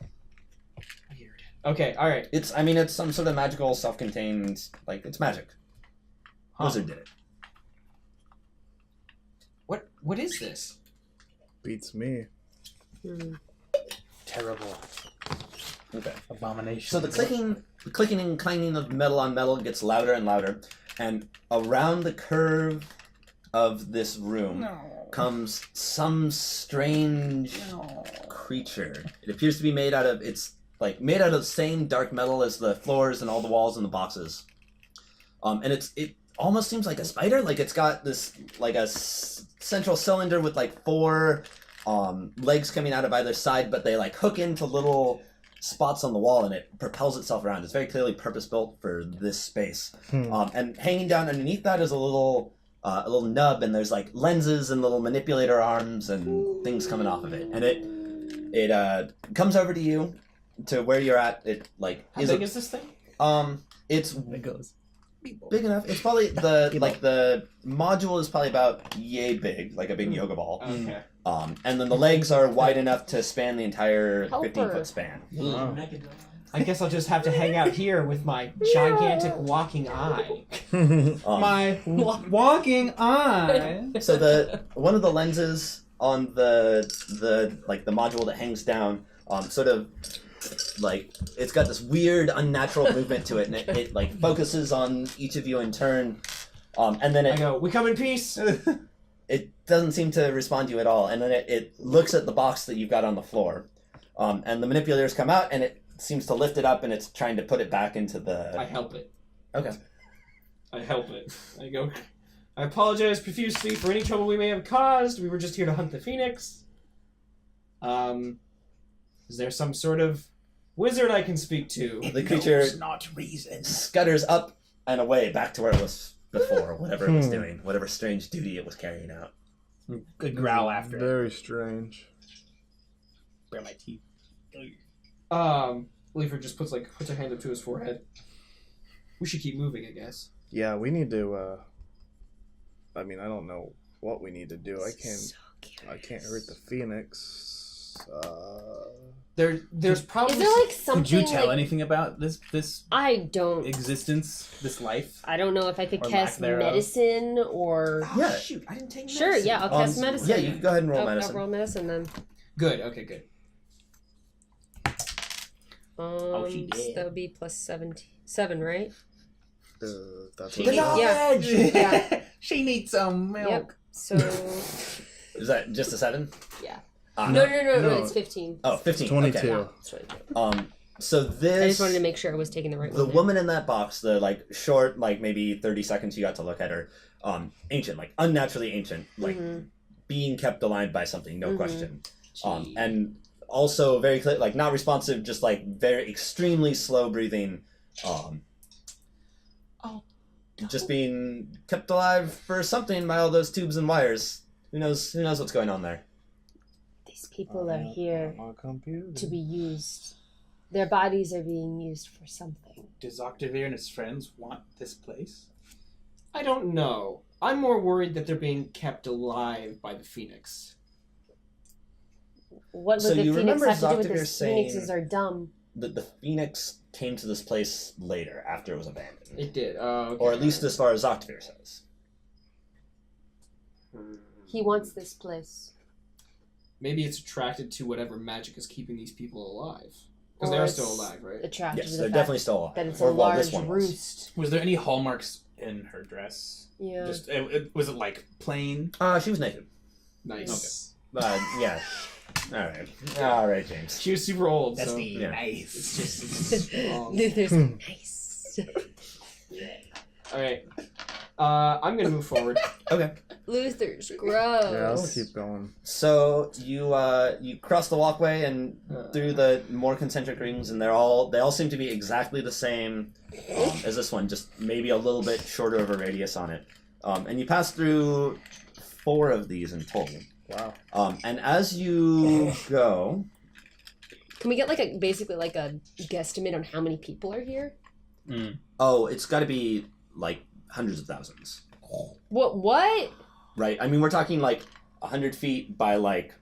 [SPEAKER 6] Weird. Okay, all right.
[SPEAKER 4] It's some sort of magical, self-contained, like, it's magic. Wizard did it.
[SPEAKER 6] What is this?
[SPEAKER 2] Beats me.
[SPEAKER 3] Terrible.
[SPEAKER 4] Okay.
[SPEAKER 3] Abomination.
[SPEAKER 4] So the clicking and clanging of metal on metal gets louder and louder, and around the curve of this room comes some strange creature. It appears to be made out of the same dark metal as the floors and all the walls and the boxes. And it almost seems like a spider. Like it's got this central cylinder with like 4 legs coming out of either side, but they like hook into little spots on the wall, and it propels itself around. It's very clearly purpose-built for this space. And hanging down underneath that is a little nub, and there's like lenses and little manipulator arms and things coming off of it. And it comes over to you, to where you're at. It like
[SPEAKER 6] How big is this thing?
[SPEAKER 4] It's
[SPEAKER 3] It goes.
[SPEAKER 4] big enough. It's probably the module is probably about yay big, like a big yoga ball.
[SPEAKER 6] Okay.
[SPEAKER 4] And then the legs are wide enough to span the entire
[SPEAKER 5] Helper.
[SPEAKER 4] 15-foot span.
[SPEAKER 6] I guess I'll just have to hang out here with my gigantic walking eye.
[SPEAKER 3] My walking eye.
[SPEAKER 4] So one of the lenses on the module that hangs down, sort of like it's got this weird unnatural movement to it, and it like focuses on each of you in turn, and then
[SPEAKER 6] I go, we come in peace.
[SPEAKER 4] it doesn't seem to respond to you at all, and then it looks at the box that you've got on the floor, and the manipulators come out, and it seems to lift it up, and it's trying to put it back into the...
[SPEAKER 6] I help it.
[SPEAKER 4] Okay.
[SPEAKER 6] I help it. I go, I apologize profusely for any trouble we may have caused. We were just here to hunt the phoenix. Is there some sort of wizard I can speak to?
[SPEAKER 4] The creature
[SPEAKER 3] not reason.
[SPEAKER 4] scutters up and away back to where it was before, whatever it was doing, whatever strange duty it was carrying out.
[SPEAKER 3] Good growl after.
[SPEAKER 2] Very strange.
[SPEAKER 3] Bare my teeth.
[SPEAKER 6] Leaford just puts her hand up to his forehead. We should keep moving, I guess.
[SPEAKER 2] Yeah, we need to. I mean, I don't know what we need to do. I can't hurt the phoenix.
[SPEAKER 6] There's probably.
[SPEAKER 5] Is there like something?
[SPEAKER 3] Did you tell
[SPEAKER 5] like,
[SPEAKER 3] anything about this
[SPEAKER 5] I don't.
[SPEAKER 3] existence, this life?
[SPEAKER 5] I don't know if I could
[SPEAKER 3] Or
[SPEAKER 5] cast
[SPEAKER 3] lack thereof.
[SPEAKER 5] medicine or.
[SPEAKER 6] Oh,
[SPEAKER 4] Yeah.
[SPEAKER 6] shoot, I didn't take medicine.
[SPEAKER 5] Sure, yeah, I'll cast medicine.
[SPEAKER 4] Yeah, you can go ahead and roll
[SPEAKER 5] I'll
[SPEAKER 4] medicine.
[SPEAKER 5] roll medicine then.
[SPEAKER 6] Good, okay, good.
[SPEAKER 3] She did.
[SPEAKER 5] So that would be plus 7, right?
[SPEAKER 2] That's
[SPEAKER 3] She
[SPEAKER 2] what
[SPEAKER 3] needs-
[SPEAKER 5] Yeah.
[SPEAKER 3] She needs some milk.
[SPEAKER 5] Yep. So
[SPEAKER 4] Is that just a 7?
[SPEAKER 5] yeah.
[SPEAKER 4] Ah,
[SPEAKER 5] No,
[SPEAKER 2] No.
[SPEAKER 5] it's 15.
[SPEAKER 4] Oh, 15.
[SPEAKER 2] 22.
[SPEAKER 4] Okay.
[SPEAKER 5] Yeah, it's 22.
[SPEAKER 4] So this...
[SPEAKER 5] I just wanted to make sure I was taking the right
[SPEAKER 4] The
[SPEAKER 5] one.
[SPEAKER 4] woman in that box, the like short, like maybe 30 seconds you got to look at her, ancient, like unnaturally ancient, like being kept alive by something, no question. And also very clear, like not responsive, just like very extremely slow breathing. Just being kept alive for something by all those tubes and wires. Who knows what's going on there?
[SPEAKER 5] These people are here
[SPEAKER 2] My computer.
[SPEAKER 5] to be used. Their bodies are being used for something.
[SPEAKER 3] Does Octavir and his friends want this place?
[SPEAKER 6] I don't know. I'm more worried that they're being kept alive by the phoenix.
[SPEAKER 5] What
[SPEAKER 4] So
[SPEAKER 5] would the
[SPEAKER 4] you
[SPEAKER 5] phoenix
[SPEAKER 4] remember
[SPEAKER 5] have to do with
[SPEAKER 4] Zoctavir
[SPEAKER 5] this?
[SPEAKER 4] saying-
[SPEAKER 5] Phoenixes are dumb.
[SPEAKER 4] The phoenix came to this place later, after it was abandoned.
[SPEAKER 6] It did. Okay.
[SPEAKER 4] Or at least as far as Octavir says.
[SPEAKER 5] He wants this place.
[SPEAKER 6] Maybe it's attracted to whatever magic is keeping these people alive. Because they
[SPEAKER 5] Or
[SPEAKER 6] are
[SPEAKER 5] it's
[SPEAKER 6] still alive, right?
[SPEAKER 5] Attracted
[SPEAKER 4] Yes,
[SPEAKER 5] to the
[SPEAKER 4] they're
[SPEAKER 5] fact
[SPEAKER 4] definitely still alive.
[SPEAKER 5] that it's
[SPEAKER 4] Or,
[SPEAKER 5] a
[SPEAKER 4] well,
[SPEAKER 5] large
[SPEAKER 4] this one was.
[SPEAKER 5] roost.
[SPEAKER 3] Was there any hallmarks in her dress?
[SPEAKER 5] Yeah.
[SPEAKER 3] Just was it like plain?
[SPEAKER 4] She was naked.
[SPEAKER 6] Nice.
[SPEAKER 4] Yeah. All right, James.
[SPEAKER 6] She was super old,
[SPEAKER 3] That's
[SPEAKER 6] so...
[SPEAKER 4] yeah.
[SPEAKER 3] nice.
[SPEAKER 6] It's wrong.
[SPEAKER 5] There's nice.
[SPEAKER 6] Alright. I'm gonna move forward.
[SPEAKER 4] Okay.
[SPEAKER 5] Luther's gross.
[SPEAKER 2] Yeah, let's keep going.
[SPEAKER 4] So you cross the walkway and through the more concentric rings, and they all seem to be exactly the same as this one, just maybe a little bit shorter of a radius on it. And you pass through 4 of these in total.
[SPEAKER 2] Wow.
[SPEAKER 4] And as you go,
[SPEAKER 5] Can we get basically a guesstimate on how many people are here?
[SPEAKER 4] it's got to be like hundreds of thousands.
[SPEAKER 5] What?
[SPEAKER 4] right? I mean, we're talking like 100 feet by like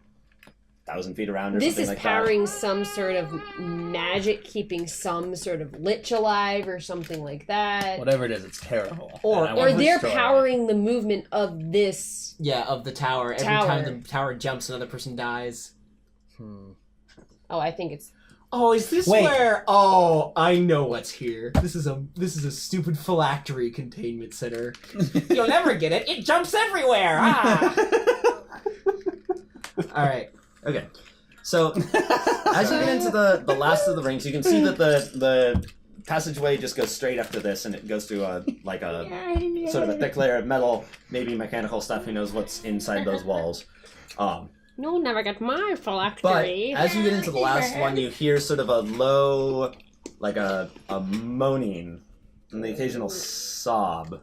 [SPEAKER 4] 1,000 feet around or
[SPEAKER 5] This
[SPEAKER 4] something
[SPEAKER 5] is
[SPEAKER 4] like
[SPEAKER 5] powering some sort of magic, keeping some sort of lich alive or something like that.
[SPEAKER 3] Whatever it is, it's terrible.
[SPEAKER 6] Or-
[SPEAKER 3] And I
[SPEAKER 5] Or
[SPEAKER 3] want to
[SPEAKER 5] they're
[SPEAKER 3] destroy it.
[SPEAKER 5] powering the movement of this.
[SPEAKER 6] Yeah, of the tower. Every
[SPEAKER 5] Tower.
[SPEAKER 6] time the tower jumps, another person dies.
[SPEAKER 5] Oh, I think it's.
[SPEAKER 6] Oh, is this
[SPEAKER 3] Wait.
[SPEAKER 6] where? Oh, I know what's here. This is a stupid phylactery containment center. You'll never get it. It jumps everywhere. Ah! All right.
[SPEAKER 4] that. Okay. So, as you get into the last of the rings, you can see that the passageway just goes straight up to this, and it goes through a sort of a thick layer of metal, maybe mechanical stuff. Who knows what's inside those walls?
[SPEAKER 5] You'll never get my
[SPEAKER 4] But
[SPEAKER 5] phylactery.
[SPEAKER 4] as you get into the last one, you hear sort of a low, like a moaning, and the occasional sob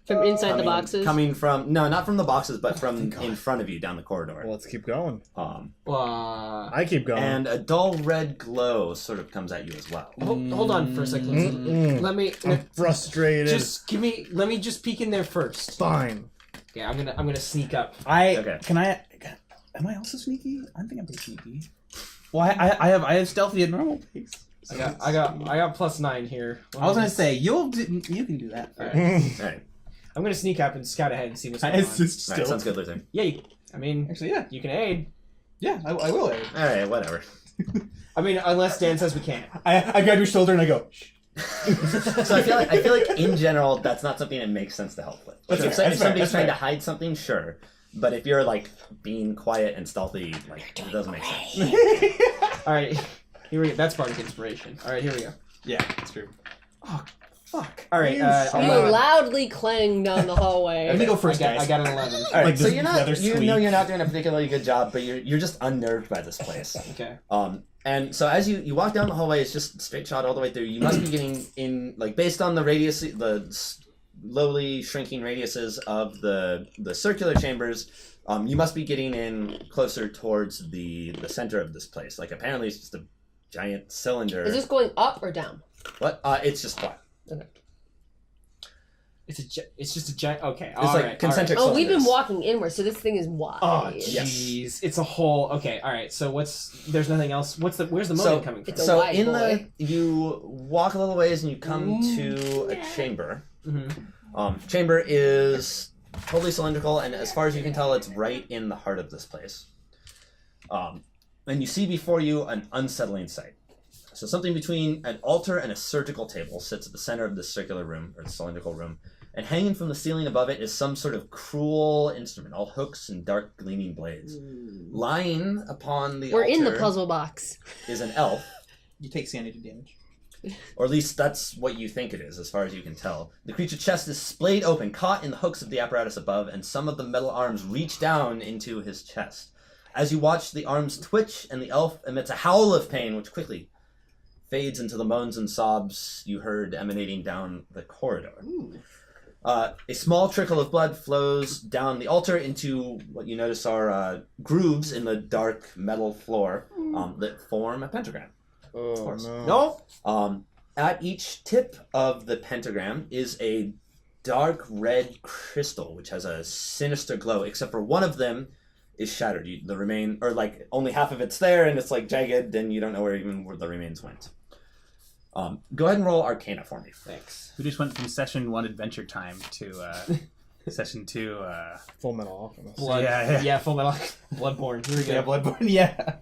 [SPEAKER 5] From inside the boxes.
[SPEAKER 4] coming from not from the boxes, but from in front of you down the corridor.
[SPEAKER 2] Well, let's keep going.
[SPEAKER 6] Hold
[SPEAKER 2] I keep going.
[SPEAKER 4] And a dull red glow sort of comes at you as well.
[SPEAKER 6] on for a second.
[SPEAKER 2] Mm-mm.
[SPEAKER 6] Let me
[SPEAKER 2] I'm frustrated.
[SPEAKER 6] just give me. Let me just peek in there first.
[SPEAKER 2] Fine.
[SPEAKER 6] Okay, I'm gonna sneak up.
[SPEAKER 4] Okay.
[SPEAKER 3] Am I also sneaky? I think I'm pretty sneaky. Well, I have stealthy at normal pace.
[SPEAKER 6] I got +9 here.
[SPEAKER 3] I was gonna say you can do that.
[SPEAKER 6] All right.
[SPEAKER 4] All right.
[SPEAKER 6] I'm gonna sneak up and scout ahead and see what's going on.
[SPEAKER 3] It's just
[SPEAKER 4] All right,
[SPEAKER 3] still.
[SPEAKER 4] sounds good, Luther.
[SPEAKER 6] Yeah, I mean,
[SPEAKER 3] Actually, yeah,
[SPEAKER 6] you can aid.
[SPEAKER 3] yeah, I will.
[SPEAKER 4] All right, whatever.
[SPEAKER 6] I mean, unless Dan says we can't.
[SPEAKER 3] I grab your shoulder and I go. Shh.
[SPEAKER 4] So I feel like in general that's not something that makes sense to help with.
[SPEAKER 3] That's
[SPEAKER 4] Sure,
[SPEAKER 3] fair,
[SPEAKER 4] if
[SPEAKER 3] that's fair,
[SPEAKER 4] somebody's
[SPEAKER 3] that's
[SPEAKER 4] trying
[SPEAKER 3] fair.
[SPEAKER 4] to hide something, sure. But if you're like being quiet and stealthy, like it doesn't make sense.
[SPEAKER 6] All right, here we go. That's bardic inspiration. All right, here we go.
[SPEAKER 3] Yeah, that's true.
[SPEAKER 6] Oh, fuck. All right,
[SPEAKER 5] You
[SPEAKER 6] I'll,
[SPEAKER 5] loudly clang down the hallway.
[SPEAKER 3] Let me go first,
[SPEAKER 6] I
[SPEAKER 3] guys.
[SPEAKER 6] got an 11.
[SPEAKER 4] All right,
[SPEAKER 3] Like
[SPEAKER 4] so
[SPEAKER 3] this
[SPEAKER 4] you're not
[SPEAKER 3] leather
[SPEAKER 4] you
[SPEAKER 3] squeak.
[SPEAKER 4] know you're not doing a particularly good job, but you're just unnerved by this place.
[SPEAKER 6] Okay.
[SPEAKER 4] And so as you walk down the hallway, it's just straight shot all the way through. You must be getting in, like based on the radius, the slowly shrinking radiuses of the circular chambers. You must be getting in closer towards the center of this place. Like apparently it's just a giant cylinder.
[SPEAKER 5] Is this going up or down?
[SPEAKER 4] What? It's just flat.
[SPEAKER 6] It's just a giant. Okay.
[SPEAKER 4] It's
[SPEAKER 6] all
[SPEAKER 4] like
[SPEAKER 6] right,
[SPEAKER 4] concentric.
[SPEAKER 5] Oh, we've been
[SPEAKER 4] cylinders.
[SPEAKER 5] walking inward, so this thing is wide.
[SPEAKER 6] Oh,
[SPEAKER 4] Yes.
[SPEAKER 6] jeez. It's a whole. Okay. All right. So there's nothing else. Where's the moaning
[SPEAKER 4] So-
[SPEAKER 6] coming from?
[SPEAKER 5] It's a
[SPEAKER 4] So
[SPEAKER 5] wide
[SPEAKER 4] in
[SPEAKER 5] boy.
[SPEAKER 4] you walk a little ways and you come to a chamber.
[SPEAKER 6] Mhm.
[SPEAKER 4] Chamber is totally cylindrical, and as far as you can tell, it's right in the heart of this place. And you see before you an unsettling sight. So something between an altar and a surgical table sits at the center of this circular room, or the cylindrical room, and hanging from the ceiling above it is some sort of cruel instrument, all hooks and dark gleaming blades. Lying upon the
[SPEAKER 5] We're
[SPEAKER 4] altar
[SPEAKER 5] in the puzzle box.
[SPEAKER 4] is an elf.
[SPEAKER 3] You take sanity damage.
[SPEAKER 4] Or at least that's what you think it is, as far as you can tell. The creature's chest is splayed open, caught in the hooks of the apparatus above, and some of the metal arms reach down into his chest. As you watch, the arms twitch, and the elf emits a howl of pain, which quickly fades into the moans and sobs you heard emanating down the corridor. A small trickle of blood flows down the altar into what you notice are grooves in the dark metal floor that form a pentagram.
[SPEAKER 2] Oh,
[SPEAKER 4] course.
[SPEAKER 2] no.
[SPEAKER 6] No.
[SPEAKER 4] At each tip of the pentagram is a dark red crystal, which has a sinister glow, except for one of them is shattered. The remain, or like only half of it's there, and it's like jagged, and you don't know where the remains went. Go ahead and roll Arcana for me.
[SPEAKER 6] Thanks.
[SPEAKER 3] We just went from session 1 adventure time to session 2.
[SPEAKER 2] Full Metal Alchemist.
[SPEAKER 6] Blood.
[SPEAKER 3] Yeah.
[SPEAKER 6] Yeah. Full metal. Bloodborne. Here we go.
[SPEAKER 3] Bloodborne. Yeah.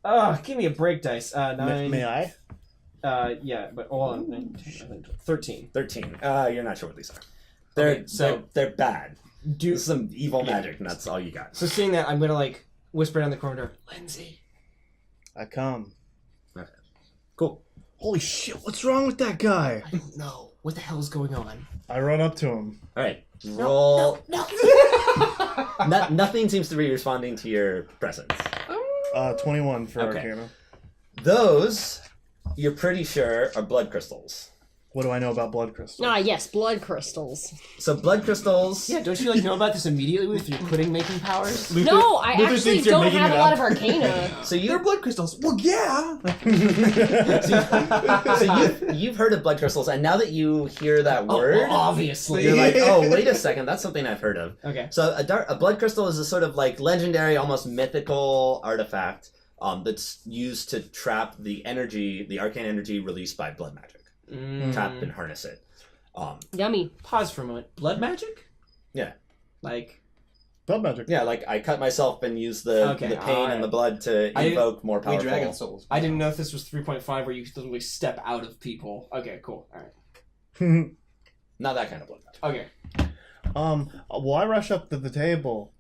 [SPEAKER 6] Oh, give me a break dice. 9.
[SPEAKER 2] May I?
[SPEAKER 6] Yeah, but hold on. 13.
[SPEAKER 4] 13. You're not sure what these are. They're bad.
[SPEAKER 6] Do
[SPEAKER 4] Some evil magic, and that's all you got.
[SPEAKER 6] so. Seeing that, I'm gonna like whisper down the corridor. Lindsey.
[SPEAKER 2] I come.
[SPEAKER 4] Cool.
[SPEAKER 2] Holy shit, what's wrong with that guy?
[SPEAKER 6] I don't know what the hell is going on.
[SPEAKER 2] I run up to him.
[SPEAKER 4] All right. Roll.
[SPEAKER 6] No.
[SPEAKER 4] Nothing seems to be responding to your presence.
[SPEAKER 2] 21 for
[SPEAKER 4] Okay.
[SPEAKER 2] Arcana.
[SPEAKER 4] Those, you're pretty sure, are blood crystals.
[SPEAKER 2] What do I know about blood crystals?
[SPEAKER 5] Ah, yes, blood crystals.
[SPEAKER 4] So blood crystals.
[SPEAKER 6] Yeah, don't you know about this immediately with your pudding making powers?
[SPEAKER 5] No, I
[SPEAKER 2] Luther
[SPEAKER 5] actually
[SPEAKER 2] thinks you're
[SPEAKER 5] don't
[SPEAKER 2] making
[SPEAKER 5] have
[SPEAKER 2] it
[SPEAKER 5] a lot
[SPEAKER 2] up.
[SPEAKER 5] of arcana.
[SPEAKER 4] So
[SPEAKER 3] They're blood crystals. Well, yeah.
[SPEAKER 4] so you've heard of blood crystals, and now that you hear that word,
[SPEAKER 6] well, obviously.
[SPEAKER 4] you're like, oh, wait a second, that's something I've heard of.
[SPEAKER 6] Okay.
[SPEAKER 4] So a blood crystal is a sort of like legendary, almost mythical artifact that's used to trap the energy, the arcane energy released by blood magic. Trap and harness it.
[SPEAKER 5] Yummy.
[SPEAKER 6] Pause for a moment. Blood magic?
[SPEAKER 4] Yeah.
[SPEAKER 6] Like...
[SPEAKER 2] Blood magic.
[SPEAKER 4] Yeah, like I cut myself and use the pain and the blood to invoke more
[SPEAKER 3] We
[SPEAKER 4] powerful.
[SPEAKER 3] dragon souls.
[SPEAKER 6] I didn't know if this was 3.5 where you could literally step out of people. Okay, cool. Alright.
[SPEAKER 4] Not that kind of blood magic.
[SPEAKER 6] Okay.
[SPEAKER 2] Well, I rush up to the table.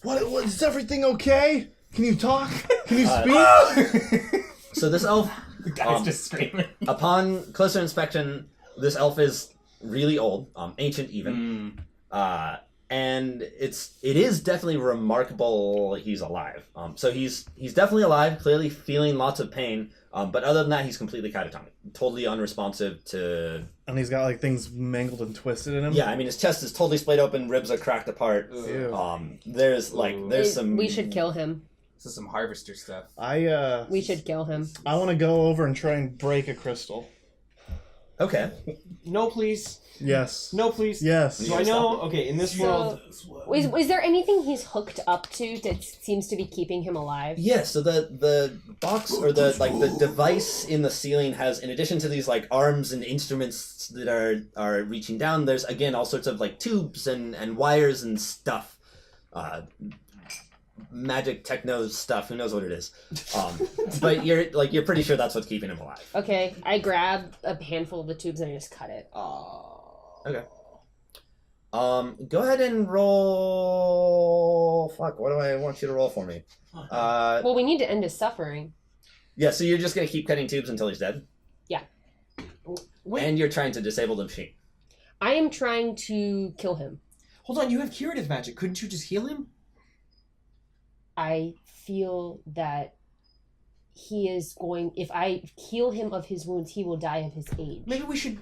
[SPEAKER 2] What is everything okay? Can you talk? Can you speak?
[SPEAKER 4] So this elf,
[SPEAKER 3] The guy's just screaming.
[SPEAKER 4] upon closer inspection, this elf is really old, ancient even, and it is definitely remarkable he's alive. So he's definitely alive, clearly feeling lots of pain, but other than that, he's completely catatonic, totally unresponsive to.
[SPEAKER 2] And he's got like things mangled and twisted in him.
[SPEAKER 4] Yeah, I mean his chest is totally splayed open, ribs are cracked apart.
[SPEAKER 2] Ew.
[SPEAKER 4] There's some.
[SPEAKER 5] We should kill him.
[SPEAKER 3] This is some harvester stuff.
[SPEAKER 5] We should kill him.
[SPEAKER 2] I want to go over and try and break a crystal.
[SPEAKER 4] Okay.
[SPEAKER 6] No, please.
[SPEAKER 2] Yes.
[SPEAKER 6] No, please.
[SPEAKER 2] Yes.
[SPEAKER 6] So I know, okay, in this world...
[SPEAKER 5] Is there anything he's hooked up to that seems to be keeping him alive?
[SPEAKER 4] Yeah, so the box or the device in the ceiling has, in addition to these like arms and instruments that are reaching down, there's again all sorts of like tubes and wires and stuff. Magic techno stuff, who knows what it is. But you're pretty sure that's what's keeping him alive.
[SPEAKER 5] Okay, I grab a handful of the tubes and I just cut it.
[SPEAKER 4] Okay. Go ahead and roll. Fuck, what do I want you to roll for me?
[SPEAKER 5] Well, we need to end his suffering.
[SPEAKER 4] Yeah, so you're just gonna keep cutting tubes until he's dead?
[SPEAKER 5] Yeah.
[SPEAKER 6] Wait,
[SPEAKER 4] And you're trying to disable the machine.
[SPEAKER 5] I am trying to kill him.
[SPEAKER 6] hold on, you have curative magic. Couldn't you just heal him?
[SPEAKER 5] I feel that he is going. If I heal him of his wounds, he will die of his age.
[SPEAKER 6] Maybe we should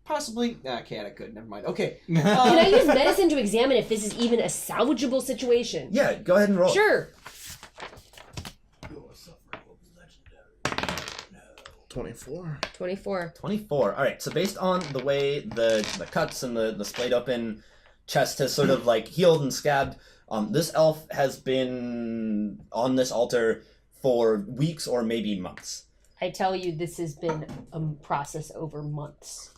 [SPEAKER 6] possibly... Okay, I could. Never mind. Okay.
[SPEAKER 5] Can I use medicine to examine if this is even a salvageable situation?
[SPEAKER 4] Yeah, go ahead and roll.
[SPEAKER 5] Sure.
[SPEAKER 2] 24.
[SPEAKER 5] 24.
[SPEAKER 4] 24. All right. So based on the way the cuts and the splayed open chest has sort of like healed and scabbed, this elf has been on this altar for weeks or maybe months.
[SPEAKER 5] I tell you, this has been a process over months.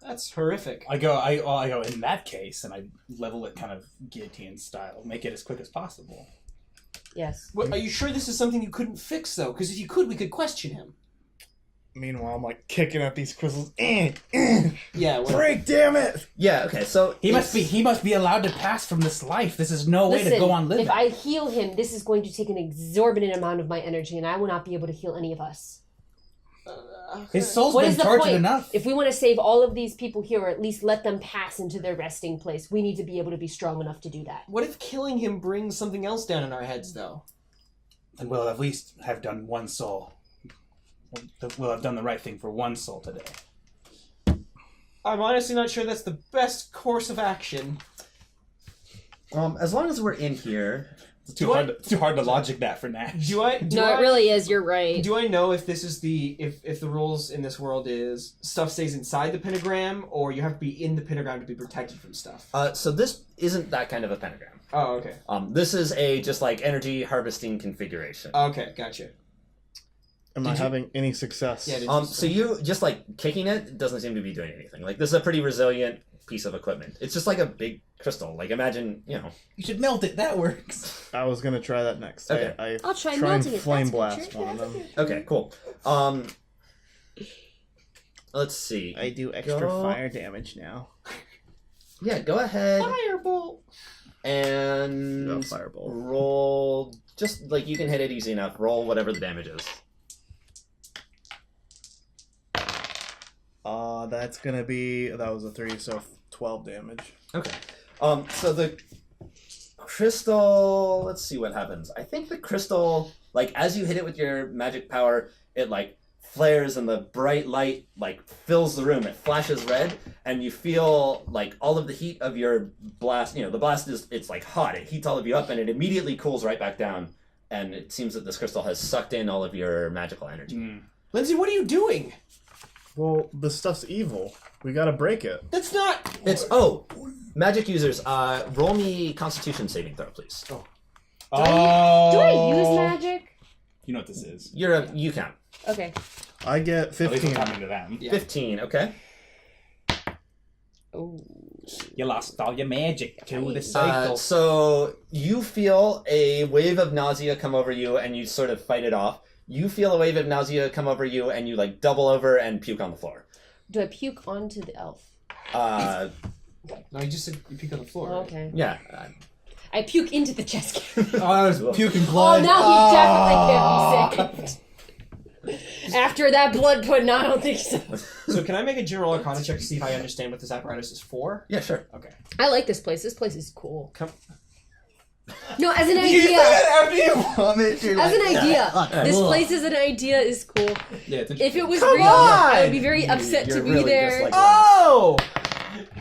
[SPEAKER 6] That's horrific.
[SPEAKER 3] I go in that case, and I level it kind of guillotine style, make it as quick as possible.
[SPEAKER 5] Yes.
[SPEAKER 6] What, are you sure this is something you couldn't fix, though? Because if you could, we could question him.
[SPEAKER 2] Meanwhile, I'm like kicking at these crystals.
[SPEAKER 6] Yeah. Well,
[SPEAKER 2] Break, damn it!
[SPEAKER 4] Yeah. Okay. So
[SPEAKER 3] He must be allowed to pass from this life. This is no way
[SPEAKER 5] Listen,
[SPEAKER 3] to go on living.
[SPEAKER 5] if I heal him, this is going to take an exorbitant amount of my energy, and I will not be able to heal any of us.
[SPEAKER 3] His soul's
[SPEAKER 5] What
[SPEAKER 3] been
[SPEAKER 5] is the
[SPEAKER 3] tortured
[SPEAKER 5] point?
[SPEAKER 3] enough.
[SPEAKER 5] If we want to save all of these people here, or at least let them pass into their resting place, we need to be able to be strong enough to do that.
[SPEAKER 6] what if killing him brings something else down in our heads, though?
[SPEAKER 3] And we'll at least have done one soul. We'll have done the right thing for one soul today.
[SPEAKER 6] I'm honestly not sure that's the best course of action.
[SPEAKER 4] as long as we're in here.
[SPEAKER 3] It's too hard to logic that for Gnash.
[SPEAKER 6] No,
[SPEAKER 5] It really is. You're right.
[SPEAKER 6] Do I know if this is if the rules in this world is stuff stays inside the pentagram, or you have to be in the pentagram to be protected from stuff?
[SPEAKER 4] So this isn't that kind of a pentagram.
[SPEAKER 6] Oh, okay.
[SPEAKER 4] This is a just like energy harvesting configuration.
[SPEAKER 6] Okay, gotcha.
[SPEAKER 2] Am I having any success?
[SPEAKER 6] Yeah,
[SPEAKER 4] So you just like kicking it doesn't seem to be doing anything. Like this is a pretty resilient piece of equipment. It's just like a big crystal. Like imagine,
[SPEAKER 3] You should melt it. That works.
[SPEAKER 2] I was gonna try that next.
[SPEAKER 4] Okay.
[SPEAKER 5] I'll try
[SPEAKER 2] and
[SPEAKER 5] melting it.
[SPEAKER 2] flame
[SPEAKER 5] That's
[SPEAKER 2] blast
[SPEAKER 5] good.
[SPEAKER 2] one of them.
[SPEAKER 4] Okay, cool. Let's see.
[SPEAKER 2] I do extra
[SPEAKER 4] Go-
[SPEAKER 2] fire damage now.
[SPEAKER 4] Yeah, go ahead
[SPEAKER 6] Firebolt.
[SPEAKER 4] and
[SPEAKER 2] No fireball.
[SPEAKER 4] roll. Just like you can hit it easy enough. Roll whatever the damage is.
[SPEAKER 2] That's gonna be, that was a 3, so 12 damage.
[SPEAKER 4] Okay. So the crystal. Let's see what happens. I think the crystal, like as you hit it with your magic power, it like flares and the bright light like fills the room. It flashes red, and you feel like all of the heat of your blast. You know, the blast it's like hot. It heats all of you up, and it immediately cools right back down. And it seems that this crystal has sucked in all of your magical energy.
[SPEAKER 6] Lindsey, what are you doing?
[SPEAKER 2] Well, this stuff's evil. We gotta break it.
[SPEAKER 6] That's not.
[SPEAKER 4] Magic users, roll me Constitution saving throw, please.
[SPEAKER 5] Do I use magic?
[SPEAKER 3] You know what this is.
[SPEAKER 4] You count.
[SPEAKER 5] Okay.
[SPEAKER 2] I get
[SPEAKER 3] At least
[SPEAKER 2] 15.
[SPEAKER 3] I'm coming to them.
[SPEAKER 6] Yeah.
[SPEAKER 4] 15, okay.
[SPEAKER 5] Oh.
[SPEAKER 3] You lost all your magic to the cycle.
[SPEAKER 4] So you feel a wave of nausea come over you, and you sort of fight it off. You feel a wave of nausea come over you, and you like double over and puke on the floor.
[SPEAKER 5] Do I puke onto the elf?
[SPEAKER 6] No, you just said you puke on the floor.
[SPEAKER 5] Oh, okay.
[SPEAKER 4] Yeah.
[SPEAKER 5] I puke into the chest cavity.
[SPEAKER 3] I was puking
[SPEAKER 5] Oh,
[SPEAKER 3] blood.
[SPEAKER 5] now he definitely can't be sick. After that blood pudding, I don't think so.
[SPEAKER 6] So can I make a general arcana check to see if I understand what this apparatus is for?
[SPEAKER 4] Yeah, sure.
[SPEAKER 6] Okay.
[SPEAKER 5] I like this place. This place is cool.
[SPEAKER 6] Come.
[SPEAKER 5] No, as an
[SPEAKER 3] You
[SPEAKER 5] idea.
[SPEAKER 3] say that after you vomit. You're
[SPEAKER 5] As an
[SPEAKER 3] like,
[SPEAKER 5] idea. This place as an idea is cool.
[SPEAKER 3] Yeah, it's
[SPEAKER 5] If it was
[SPEAKER 6] Come
[SPEAKER 5] real,
[SPEAKER 6] on!
[SPEAKER 5] I would be very upset to
[SPEAKER 4] You're
[SPEAKER 5] be
[SPEAKER 4] really
[SPEAKER 5] there.
[SPEAKER 4] just like-
[SPEAKER 6] Oh!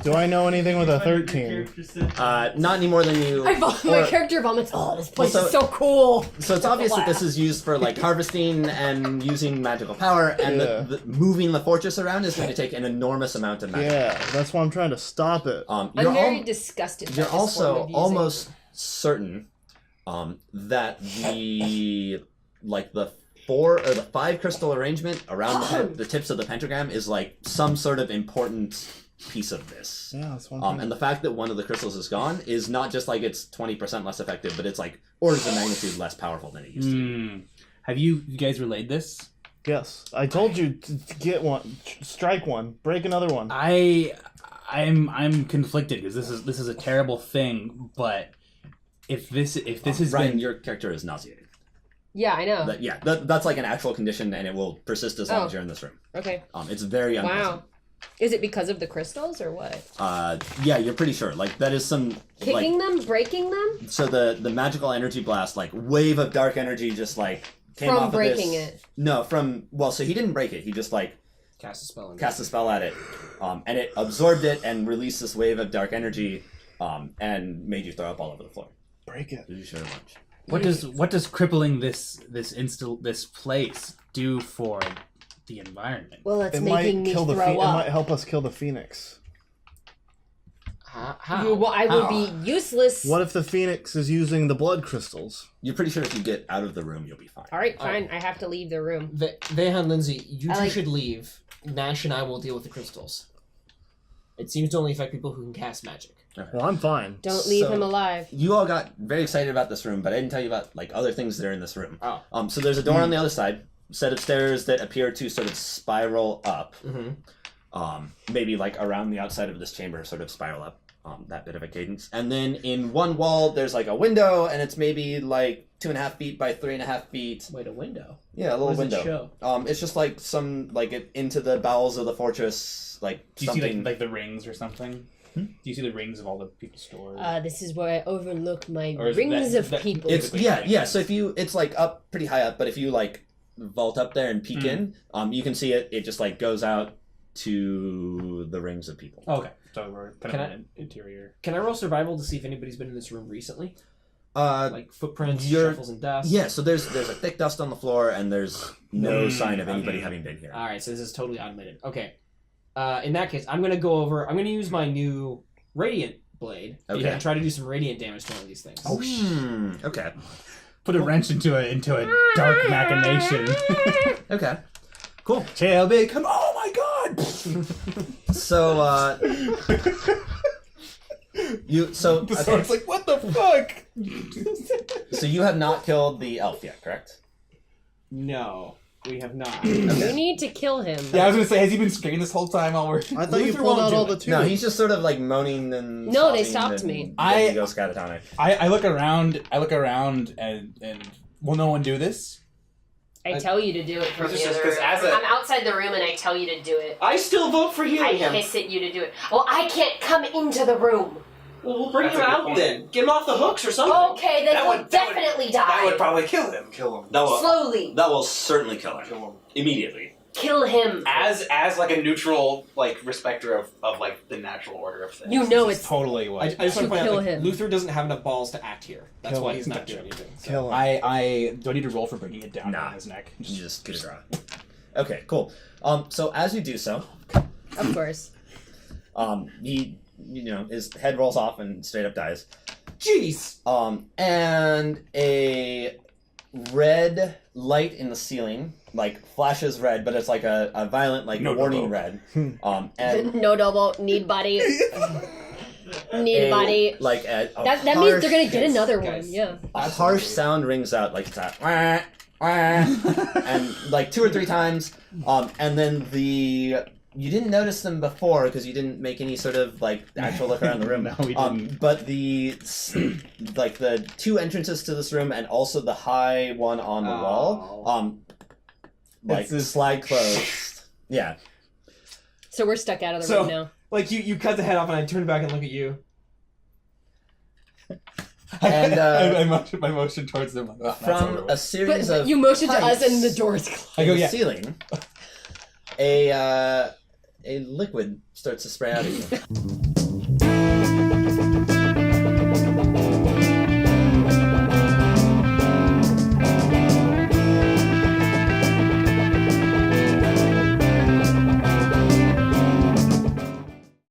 [SPEAKER 2] Do I know anything with a 13?
[SPEAKER 4] Not any more than you.
[SPEAKER 5] My character vomits. Oh, this place
[SPEAKER 4] Well,
[SPEAKER 5] is so cool.
[SPEAKER 4] So it's obvious that this is used for like harvesting and using magical power, and the moving the fortress around is going to take an enormous amount of magic.
[SPEAKER 2] Yeah, that's why I'm trying to stop it.
[SPEAKER 5] I'm very disgusted.
[SPEAKER 4] You're
[SPEAKER 5] by this form
[SPEAKER 4] also
[SPEAKER 5] of using-
[SPEAKER 4] almost certain that the 4 or the 5 crystal arrangement around the tips of the pentagram is like some sort of important piece of this.
[SPEAKER 2] Yeah, that's one
[SPEAKER 4] And the fact that one of the crystals is gone is not just like it's 20% less effective, but it's like orders of magnitude less powerful than it used to be.
[SPEAKER 3] Have you guys relayed this?
[SPEAKER 2] Yes, I told you to get one, strike one, break another one.
[SPEAKER 3] I'm conflicted because this is a terrible thing, but if this has
[SPEAKER 4] Ryan,
[SPEAKER 3] been
[SPEAKER 4] your character is nauseated.
[SPEAKER 5] Yeah, I know.
[SPEAKER 4] That's like an actual condition, and it will persist as long as you're in this room.
[SPEAKER 5] Okay.
[SPEAKER 4] It's very unpleasant.
[SPEAKER 5] Wow. Is it because of the crystals or what?
[SPEAKER 4] Yeah, you're pretty sure. Like that is some
[SPEAKER 5] Kicking them, breaking them?
[SPEAKER 4] So the magical energy blast, like wave of dark energy, just like came
[SPEAKER 5] From
[SPEAKER 4] off
[SPEAKER 5] breaking
[SPEAKER 4] of this.
[SPEAKER 5] it.
[SPEAKER 4] No, so he didn't break it. He just like
[SPEAKER 6] Cast a spell.
[SPEAKER 4] cast a spell at it, and it absorbed it and released this wave of dark energy, and made you throw up all over the floor.
[SPEAKER 2] Break it.
[SPEAKER 4] You should have
[SPEAKER 3] what does crippling this place do for the environment?
[SPEAKER 5] Well, it's
[SPEAKER 2] It
[SPEAKER 5] making
[SPEAKER 2] might
[SPEAKER 5] me
[SPEAKER 2] kill the.
[SPEAKER 5] throw
[SPEAKER 2] It might
[SPEAKER 5] up.
[SPEAKER 2] help us kill the phoenix.
[SPEAKER 6] How?
[SPEAKER 5] Well, I would be useless.
[SPEAKER 2] What if the phoenix is using the blood crystals?
[SPEAKER 4] You're pretty sure if you get out of the room, you'll be fine.
[SPEAKER 5] All right, fine. I have to leave the room.
[SPEAKER 6] Vehya and Lindsey, you
[SPEAKER 5] I
[SPEAKER 6] two
[SPEAKER 5] like-
[SPEAKER 6] should leave. Nash and I will deal with the crystals. It seems to only affect people who can cast magic.
[SPEAKER 2] Well, I'm fine.
[SPEAKER 5] Don't leave
[SPEAKER 4] So-
[SPEAKER 5] him alive.
[SPEAKER 4] You all got very excited about this room, but I didn't tell you about like other things that are in this room.
[SPEAKER 6] Oh.
[SPEAKER 4] So there's a door on the other side, set of stairs that appear to sort of spiral up.
[SPEAKER 6] Mm-hmm.
[SPEAKER 4] Maybe like around the outside of this chamber, sort of spiral up. That bit of a cadence. And then in one wall, there's like a window, and it's maybe like 2.5 feet by 3.5 feet.
[SPEAKER 6] Wait, a window?
[SPEAKER 4] Yeah, a little
[SPEAKER 6] What does
[SPEAKER 4] window.
[SPEAKER 6] it show?
[SPEAKER 4] It's just like some into the bowels of the fortress, like
[SPEAKER 3] Do you
[SPEAKER 4] something.
[SPEAKER 3] see like the rings or something? Do you see the rings of all the people's stores?
[SPEAKER 5] This is where I overlook my
[SPEAKER 3] Or is
[SPEAKER 5] rings
[SPEAKER 3] that-
[SPEAKER 5] of
[SPEAKER 3] that-
[SPEAKER 5] people.
[SPEAKER 4] It's
[SPEAKER 3] Typically,
[SPEAKER 4] yeah. So if you, it's like up pretty high up, but if you like vault up there and peek in, you can see it. It just like goes out to the rings of people.
[SPEAKER 3] Okay, so we're kind
[SPEAKER 6] Can
[SPEAKER 3] of
[SPEAKER 6] I-
[SPEAKER 3] in an interior.
[SPEAKER 6] Can I roll survival to see if anybody's been in this room recently?
[SPEAKER 4] Uh,
[SPEAKER 6] Like footprints,
[SPEAKER 4] you're-
[SPEAKER 6] shuffles, and dust?
[SPEAKER 4] yeah. So there's a thick dust on the floor, and there's no sign of anybody having been here.
[SPEAKER 6] Alright, so this is totally automated. Okay. In that case, I'm going to use my new Radiant Blade
[SPEAKER 4] Okay.
[SPEAKER 6] and try to do some radiant damage to one of these things.
[SPEAKER 4] Okay.
[SPEAKER 3] Put a wrench into a dark machination.
[SPEAKER 4] Okay. Cool.
[SPEAKER 3] Tailbig, come! Oh my god!
[SPEAKER 4] So
[SPEAKER 3] The sword's like, what the fuck?
[SPEAKER 4] So you have not killed the elf yet, correct?
[SPEAKER 6] No, we have not.
[SPEAKER 5] You need to kill him.
[SPEAKER 3] Yeah, I was gonna say, has he been screaming this whole time while we're?
[SPEAKER 2] I thought you
[SPEAKER 6] Luther
[SPEAKER 2] pulled
[SPEAKER 6] won't
[SPEAKER 2] out
[SPEAKER 6] do
[SPEAKER 2] all
[SPEAKER 6] it.
[SPEAKER 2] the tubes.
[SPEAKER 4] No, he's just sort of like moaning and.
[SPEAKER 5] No, they
[SPEAKER 4] sobbing
[SPEAKER 5] stopped
[SPEAKER 4] and
[SPEAKER 5] me.
[SPEAKER 3] I-
[SPEAKER 4] he goes catatonic.
[SPEAKER 3] I look around. And will no one do this?
[SPEAKER 5] I tell you to do it from
[SPEAKER 3] This is
[SPEAKER 5] the
[SPEAKER 3] just
[SPEAKER 5] other
[SPEAKER 3] 'cause
[SPEAKER 5] room.
[SPEAKER 3] as a-
[SPEAKER 5] I'm outside the room and I tell you to do it.
[SPEAKER 6] I still vote for
[SPEAKER 5] I
[SPEAKER 6] healing him.
[SPEAKER 5] hiss at you to do it. Well, I can't come into the room.
[SPEAKER 6] Well, we'll bring
[SPEAKER 3] That's
[SPEAKER 6] him
[SPEAKER 3] a good
[SPEAKER 6] out
[SPEAKER 3] point.
[SPEAKER 6] then. Get him off the hooks or something.
[SPEAKER 5] Okay, then he'll definitely die.
[SPEAKER 3] probably kill him.
[SPEAKER 4] That will,
[SPEAKER 5] Slowly.
[SPEAKER 4] that will certainly kill him. Immediately.
[SPEAKER 5] Kill him.
[SPEAKER 7] As like a neutral like respecter of like the natural order of things.
[SPEAKER 5] You know
[SPEAKER 3] This is
[SPEAKER 5] it's
[SPEAKER 3] totally
[SPEAKER 6] I
[SPEAKER 3] what.
[SPEAKER 6] just want to point
[SPEAKER 5] Kill
[SPEAKER 6] out, like,
[SPEAKER 5] him.
[SPEAKER 6] Luther doesn't have enough balls to act here. That's
[SPEAKER 2] Kill
[SPEAKER 6] why
[SPEAKER 2] him.
[SPEAKER 6] he's not doing anything. So.
[SPEAKER 2] Kill him.
[SPEAKER 3] I do I need to roll for bringing it down
[SPEAKER 4] Nah.
[SPEAKER 3] on his neck?
[SPEAKER 4] You just get a draw. Okay, cool. So as you do so,
[SPEAKER 5] of course.
[SPEAKER 4] he, his head rolls off and straight up dies.
[SPEAKER 6] Jeez!
[SPEAKER 4] And a red light in the ceiling, like, flashes red, but it's like a violent, like,
[SPEAKER 3] No
[SPEAKER 4] warning
[SPEAKER 3] double.
[SPEAKER 4] red. And
[SPEAKER 5] No double. Need body. Need body.
[SPEAKER 4] like, a
[SPEAKER 5] That means they're gonna get
[SPEAKER 6] Yes,
[SPEAKER 5] another
[SPEAKER 6] guys.
[SPEAKER 5] one. Yeah.
[SPEAKER 4] a harsh sound rings out, like, it's that, wah, wah, and, like, 2 or 3 times, and then you didn't notice them before because you didn't make any sort of like actual look around the room.
[SPEAKER 3] No, we didn't.
[SPEAKER 4] But the 2 entrances to this room and also the high one on the wall, like
[SPEAKER 3] It's just-
[SPEAKER 4] slide closed. Yeah.
[SPEAKER 5] So we're stuck out of the
[SPEAKER 6] So-
[SPEAKER 5] room now.
[SPEAKER 6] Like, you cut the head off and I turn back and look at you.
[SPEAKER 4] And,
[SPEAKER 3] I motion towards them. Like, oh, that's
[SPEAKER 4] From
[SPEAKER 3] over
[SPEAKER 4] a
[SPEAKER 3] with.
[SPEAKER 4] series
[SPEAKER 5] But
[SPEAKER 4] of
[SPEAKER 5] you motion to us
[SPEAKER 4] pipes
[SPEAKER 5] and the door's closed.
[SPEAKER 3] I go,
[SPEAKER 4] in the
[SPEAKER 3] yeah.
[SPEAKER 4] ceiling, a liquid starts to spray out of you.